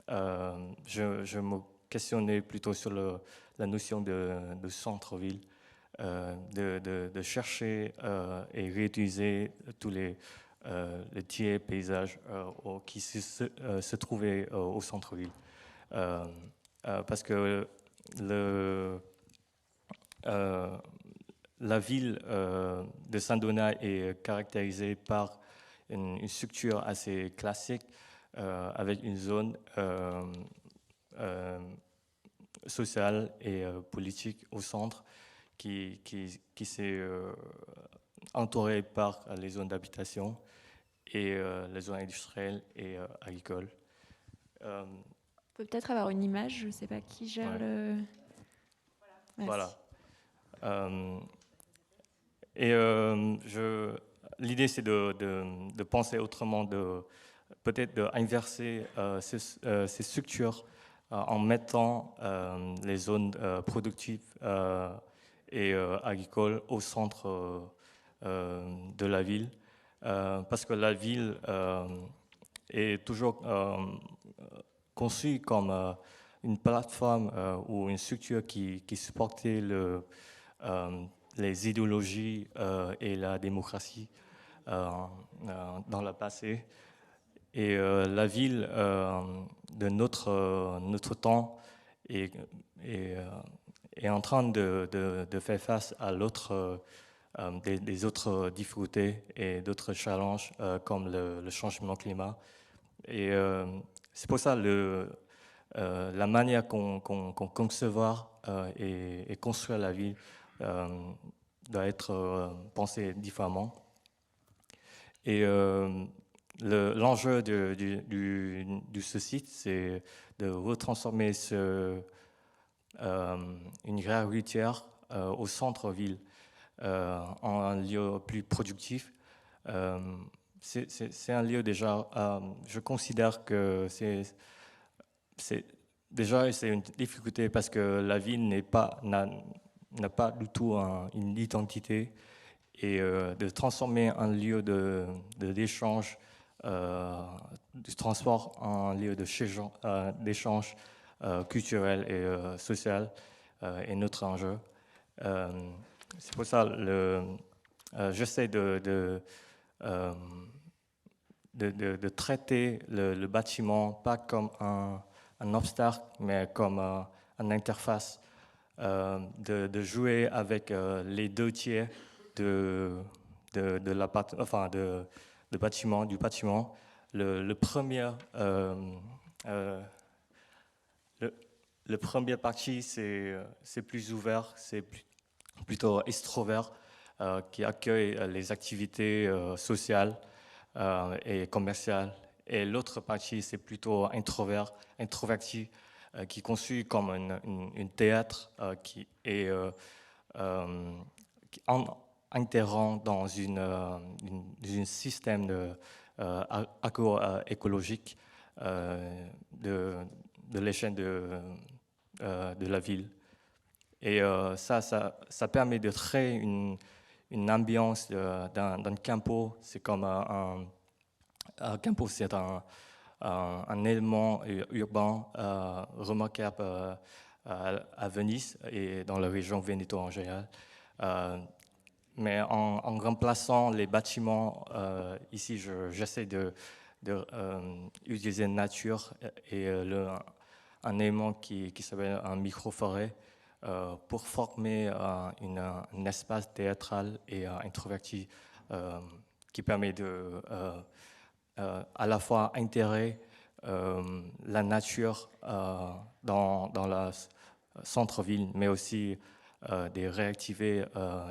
je me questionnais plutôt sur la notion de centre-ville, de chercher et réutiliser tous les tiers paysages qui se trouvaient au centre-ville. Parce que la ville de Saint-Donat est caractérisée par une structure assez classique, avec une zone sociale et politique au centre qui s'est entourée par les zones d'habitation et les zones industrielles et agricoles. On peut peut-être avoir une image, je ne sais pas qui gère le... Voilà. L'idée, c'est de penser autrement, peut-être d'inverser ces structures en mettant les zones productives et agricoles au centre de la ville, parce que la ville est toujours conçue comme une plateforme ou une structure qui supportait les idéologies et la démocratie dans le passé. Et la ville de notre temps est en train de faire face à des autres difficultés et d'autres challenges comme le changement climat. Et c'est pour ça la manière qu'on concevoir et construire la ville doit être pensée différemment. Et l'enjeu de ce site, c'est de retransformer une gare routière au centre-ville en un lieu plus productif. C'est un lieu déjà, je considère que c'est une difficulté parce que la ville n'a pas du tout une identité, et de transformer un lieu d'échange, du transport en lieu d'échange culturel et social est notre enjeu. C'est pour ça j'essaie de traiter le bâtiment pas comme un obstacle, mais comme une interface, de jouer avec les deux tiers du bâtiment. Le premier partie, c'est plus ouvert, c'est plutôt extrovert, qui accueille les activités sociales et commerciales. Et l'autre partie, c'est plutôt introverti, qui est conçu comme un théâtre qui est interrompt dans un système agroécologique de l'échelle de la ville. Et ça permet de créer une ambiance d'un campo. C'est comme un campo, c'est un élément urbain remarquable à Venise et dans la région Veneto en général. Mais en remplaçant les bâtiments, ici, j'essaie d'utiliser la nature et un élément qui s'appelle un micro-forêt, pour former un espace théâtral et introverti qui permet de à la fois intégrer la nature dans la centre-ville, mais aussi de réactiver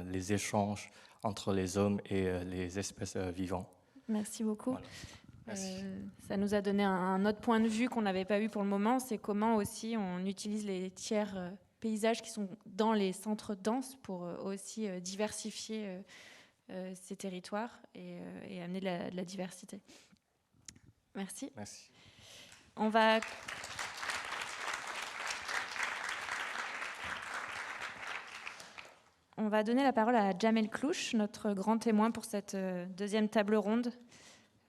les échanges entre les hommes et les espèces vivantes. Merci beaucoup. Voilà. Merci. Ça nous a donné un autre point de vue qu'on n'avait pas eu pour le moment, c'est comment aussi on utilise les tiers paysages qui sont dans les centres denses pour aussi diversifier ces territoires et amener de la diversité. Merci. Merci. On va... On va donner la parole à Jamel Clouche, notre grand témoin pour cette deuxième table ronde.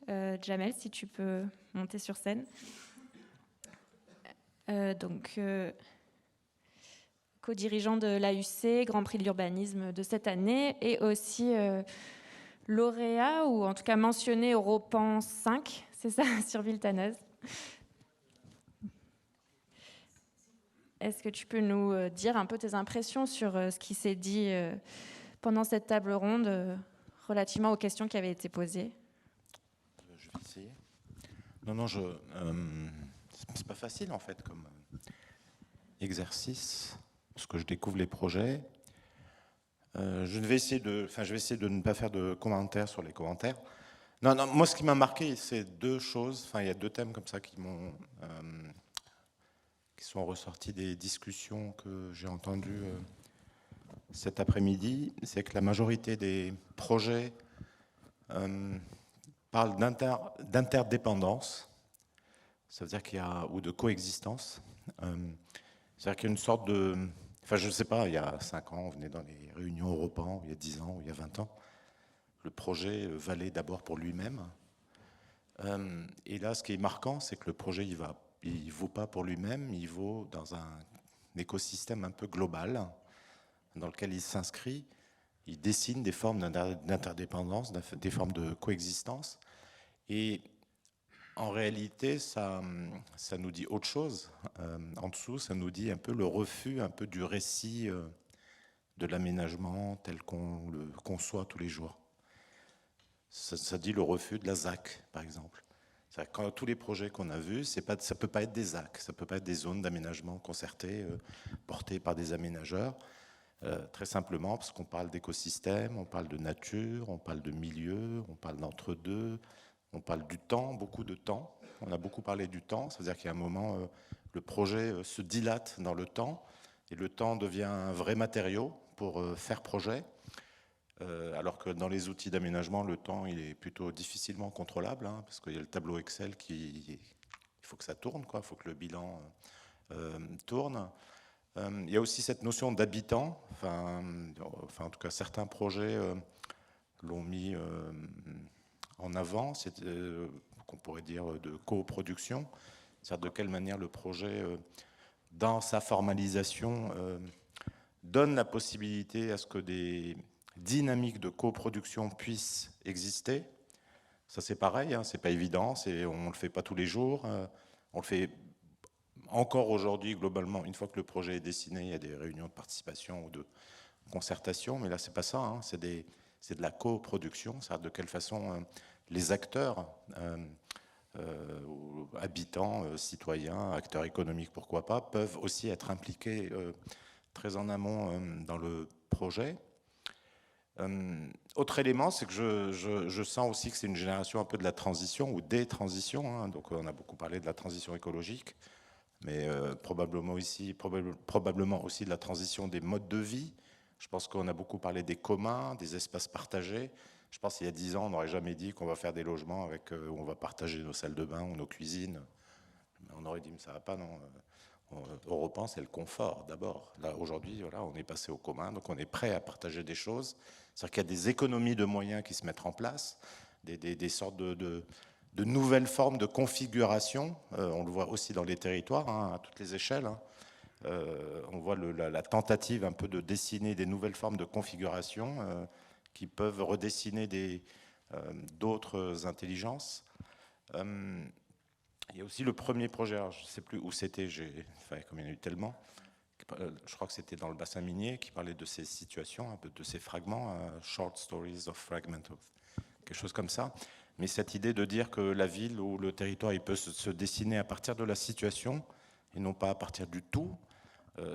Jamel, si tu peux monter sur scène. Co-dirigeant de l'AUC, Grand Prix de l'urbanisme de cette année, et aussi lauréat, ou en tout cas mentionné au Europan 5, c'est ça, sur Villetaneuse. Est-ce que tu peux nous dire un peu tes impressions sur ce qui s'est dit pendant cette table ronde relativement aux questions qui avaient été posées? Je vais essayer. Non, c'est pas facile en fait comme exercice, parce que je découvre les projets. Je vais essayer de ne pas faire de commentaires sur les commentaires. Non, moi ce qui m'a marqué, c'est deux choses. Enfin, il y a deux thèmes comme ça qui sont ressortis des discussions que j'ai entendues cet après-midi. C'est que la majorité des projets parlent d'interdépendance, ça veut dire qu'il y a, ou de coexistence. C'est-à-dire qu'il y a une sorte de... Enfin, je ne sais pas, il y a 5 ans, on venait dans les réunions Europan, il y a 10 ans, ou il y a 20 ans, le projet valait d'abord pour lui-même. Et là, ce qui est marquant, c'est que le projet, il ne vaut pas pour lui-même, il vaut dans un écosystème un peu global dans lequel il s'inscrit. Il dessine des formes d'interdépendance, des formes de coexistence. Et en réalité, ça nous dit autre chose. En dessous, ça nous dit un peu le refus un peu du récit de l'aménagement tel qu'on le conçoit tous les jours. Ça dit le refus de la ZAC, par exemple. Quand tous les projets qu'on a vus, ça ne peut pas être des ZAC, ça ne peut pas être des zones d'aménagement concertées portées par des aménageurs. Très simplement parce qu'on parle d'écosystème, on parle de nature, on parle de milieu, on parle d'entre-deux, on parle du temps, beaucoup de temps. On a beaucoup parlé du temps, c'est-à-dire qu'il y a un moment, le projet se dilate dans le temps et le temps devient un vrai matériau pour faire projet. Alors que dans les outils d'aménagement, le temps il est plutôt difficilement contrôlable, hein, parce qu'il y a le tableau Excel il faut que ça tourne, il faut que le bilan tourne. Il y a aussi cette notion d'habitant, enfin en tout cas certains projets l'ont mis en avant, qu'on pourrait dire de coproduction, c'est-à-dire de quelle manière le projet, dans sa formalisation, donne la possibilité à ce que des dynamiques de coproduction puissent exister. Ça c'est pareil, hein, c'est pas évident, on ne le fait pas tous les jours, on le fait encore aujourd'hui globalement, une fois que le projet est dessiné, il y a des réunions de participation ou de concertation, mais là c'est pas ça, hein, c'est de la coproduction, c'est-à-dire de quelle façon les acteurs, habitants, citoyens, acteurs économiques, pourquoi pas, peuvent aussi être impliqués très en amont dans le projet. Autre élément, c'est que je sens aussi que c'est une génération un peu de la transition ou des transitions, hein, donc on a beaucoup parlé de la transition écologique, mais probablement aussi de la transition des modes de vie. Je pense qu'on a beaucoup parlé des communs, des espaces partagés. Je pense qu'il y a 10 ans, on n'aurait jamais dit qu'on va faire des logements où on va partager nos salles de bain ou nos cuisines. On aurait dit, mais ça ne va pas, non. Europan, c'est le confort d'abord. Là, aujourd'hui, voilà, on est passé au commun, donc on est prêt à partager des choses. C'est-à-dire qu'il y a des économies de moyens qui se mettent en place, des sortes de nouvelles formes de configuration. On le voit aussi dans les territoires, hein, à toutes les échelles. Hein. On voit la tentative un peu de dessiner des nouvelles formes de configuration qui peuvent redessiner d'autres intelligences. Il y a aussi le premier projet, alors je ne sais plus où c'était, comme il y en a eu tellement, je crois que c'était dans le bassin minier, qui parlait de ces situations, un peu de ces fragments, short stories of fragments, quelque chose comme ça. Mais cette idée de dire que la ville ou le territoire, il peut se dessiner à partir de la situation et non pas à partir du tout,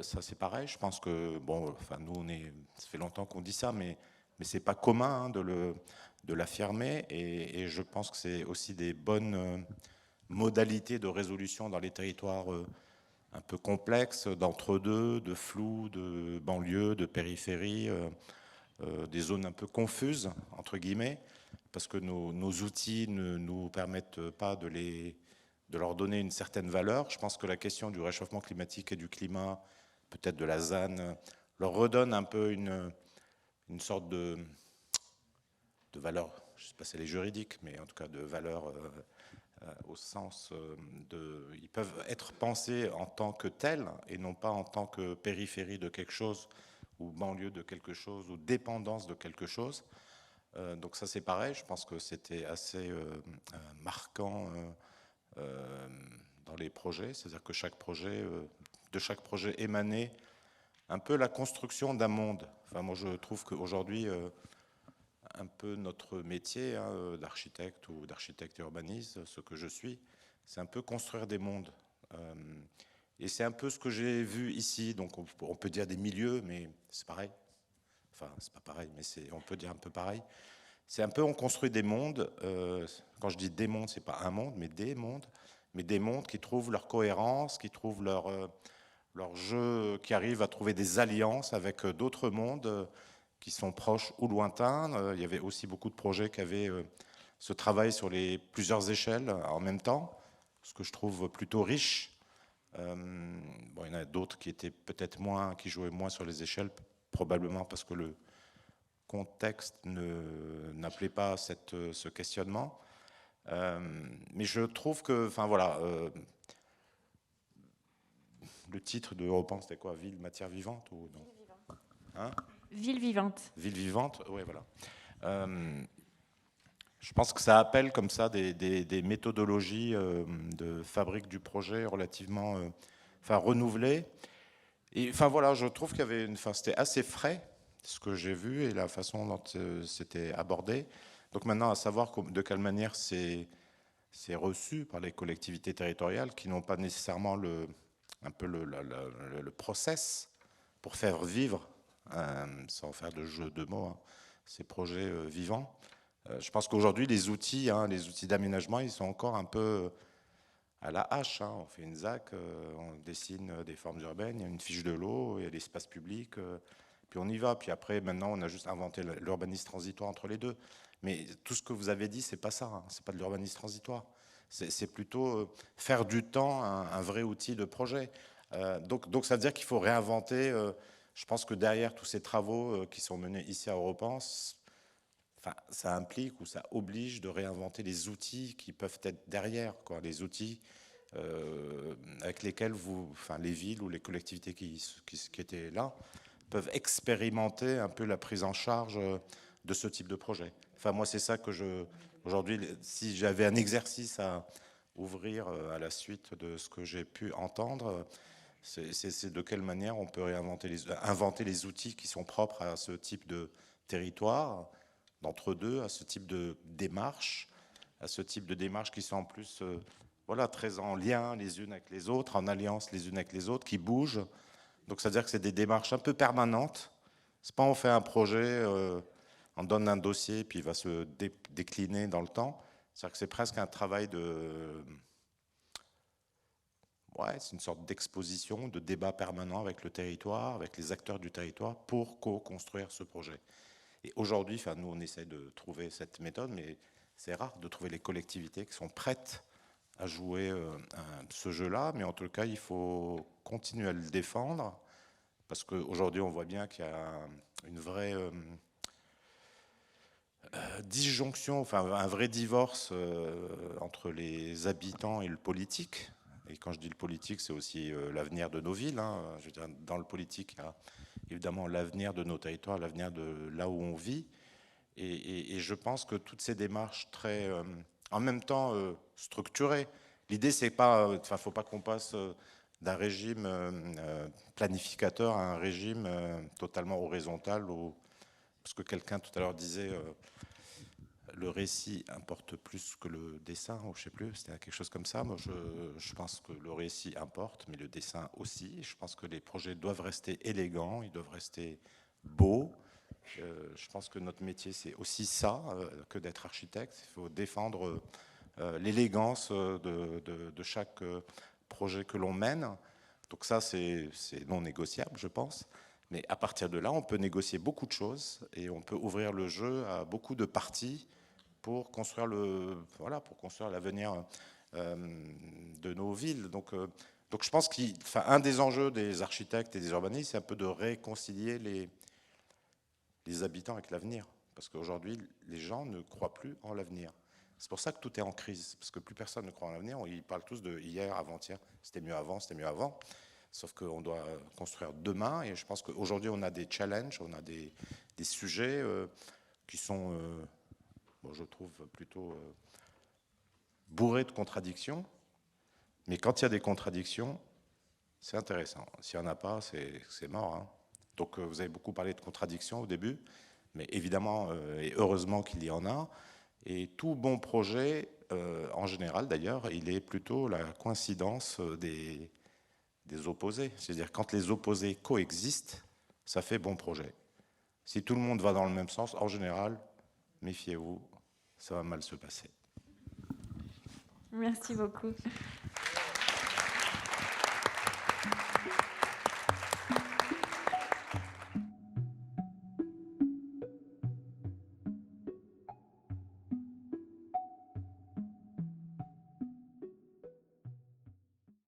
ça c'est pareil. Je pense que, bon, enfin nous, ça fait longtemps qu'on dit ça, mais c'est pas commun hein, de l'affirmer. Et je pense que c'est aussi des bonnes modalités de résolution dans les territoires un peu complexes, d'entre-deux, de flou, de banlieue, de périphérie, des zones un peu confuses, entre guillemets, parce que nos outils ne nous permettent pas de leur donner une certaine valeur. Je pense que la question du réchauffement climatique et du climat, peut-être de la ZAN, leur redonne un peu une sorte de valeur, je ne sais pas si elle est juridique, mais en tout cas de valeur au sens ils peuvent être pensés en tant que tels et non pas en tant que périphérie de quelque chose ou banlieue de quelque chose ou dépendance de quelque chose. Donc ça c'est pareil, je pense que c'était assez marquant dans les projets, c'est-à-dire que de chaque projet émanait un peu la construction d'un monde. Enfin, moi je trouve qu'aujourd'hui, un peu notre métier hein, d'architecte ou d'architecte urbaniste, ce que je suis, c'est un peu construire des mondes. Et c'est un peu ce que j'ai vu ici, donc on peut dire des milieux, mais c'est pareil. Enfin, c'est pas pareil, mais on peut dire un peu pareil. C'est un peu, on construit des mondes. Quand je dis des mondes, c'est pas un monde, mais des mondes qui trouvent leur cohérence, qui trouvent leur jeu, qui arrivent à trouver des alliances avec d'autres mondes qui sont proches ou lointains. Il y avait aussi beaucoup de projets qui avaient ce travail sur plusieurs échelles en même temps, ce que je trouve plutôt riche. Bon, il y en a d'autres qui étaient peut-être qui jouaient moins sur les échelles, probablement parce que le contexte n'appelait pas ce questionnement. Mais je trouve que, enfin voilà, le titre de Repen, c'était quoi? Ville, matière vivante ou non? Hein? Ville vivante. Ville vivante, oui, voilà. Je pense que ça appelle comme ça des méthodologies de fabrique du projet relativement renouvelées. Et enfin voilà, je trouve qu'il y avait c'était assez frais ce que j'ai vu et la façon dont c'était abordé. Donc maintenant, à savoir de quelle manière c'est reçu par les collectivités territoriales qui n'ont pas nécessairement le process pour faire vivre, sans faire de jeu de mots, hein, ces projets vivants. Je pense qu'aujourd'hui, les outils d'aménagement, ils sont encore un peu à la hache. Hein. On fait une ZAC, on dessine des formes urbaines, il y a une fiche de l'eau, il y a l'espace public, puis on y va. Puis après, maintenant, on a juste inventé l'urbanisme transitoire entre les deux. Mais tout ce que vous avez dit, c'est pas ça. Hein. C'est pas de l'urbanisme transitoire. C'est plutôt faire du temps un vrai outil de projet. Donc ça veut dire qu'il faut réinventer. Je pense que derrière tous ces travaux qui sont menés ici à Europense, ça implique ou ça oblige de réinventer les outils qui peuvent être derrière, quoi, les outils avec lesquels les villes ou les collectivités qui étaient là peuvent expérimenter un peu la prise en charge de ce type de projet. Enfin, moi, c'est ça que aujourd'hui, si j'avais un exercice à ouvrir à la suite de ce que j'ai pu entendre, c'est de quelle manière on peut inventer les outils qui sont propres à ce type de territoire, d'entre-deux, à ce type de démarche, qui sont en plus très en lien les unes avec les autres, en alliance les unes avec les autres, qui bougent. Donc, c'est-à-dire que c'est des démarches un peu permanentes. C'est pas on fait un projet, on donne un dossier, puis il va se décliner dans le temps. C'est-à-dire que c'est presque un travail c'est une sorte d'exposition, de débat permanent avec le territoire, avec les acteurs du territoire, pour co-construire ce projet. Et aujourd'hui, nous, on essaie de trouver cette méthode, mais c'est rare de trouver les collectivités qui sont prêtes à jouer ce jeu-là. Mais en tout cas, il faut continuer à le défendre, parce qu'aujourd'hui, on voit bien qu'il y a une vraie disjonction, un vrai divorce entre les habitants et le politique. Et quand je dis le politique, c'est aussi l'avenir de nos villes. Hein. Je veux dire, dans le politique, il y a évidemment l'avenir de nos territoires, l'avenir de là où on vit. Et je pense que toutes ces démarches très, en même temps structurées, l'idée c'est pas, faut pas qu'on passe d'un régime planificateur à un régime totalement horizontal, parce que quelqu'un tout à l'heure disait le récit importe plus que le dessin, ou je sais plus, c'était quelque chose comme ça. Moi, je pense que le récit importe, mais le dessin aussi. Je pense que les projets doivent rester élégants, ils doivent rester beaux. Je pense que notre métier, c'est aussi ça, que d'être architecte. Il faut défendre l'élégance de chaque projet que l'on mène. Donc ça, c'est non négociable, je pense. Mais à partir de là, on peut négocier beaucoup de choses et on peut ouvrir le jeu à beaucoup de parties pour construire pour construire l'avenir de nos villes. Donc je pense qu'un des enjeux des architectes et des urbanistes, c'est un peu de réconcilier les habitants avec l'avenir. Parce qu'aujourd'hui, les gens ne croient plus en l'avenir. C'est pour ça que tout est en crise, parce que plus personne ne croit en l'avenir. Ils parlent tous de hier, avant-hier, c'était mieux avant, c'était mieux avant. Sauf qu'on doit construire demain, et je pense qu'aujourd'hui, on a des challenges, on a des sujets qui sont, je trouve, plutôt bourrés de contradictions. Mais quand il y a des contradictions, c'est intéressant. S'il n'y en a pas, c'est mort. Hein. Donc vous avez beaucoup parlé de contradictions au début, mais évidemment, et heureusement qu'il y en a. Et tout bon projet, en général d'ailleurs, il est plutôt la coïncidence des opposés. C'est-à-dire quand les opposés coexistent, ça fait bon projet. Si tout le monde va dans le même sens, en général, méfiez-vous, ça va mal se passer. Merci beaucoup.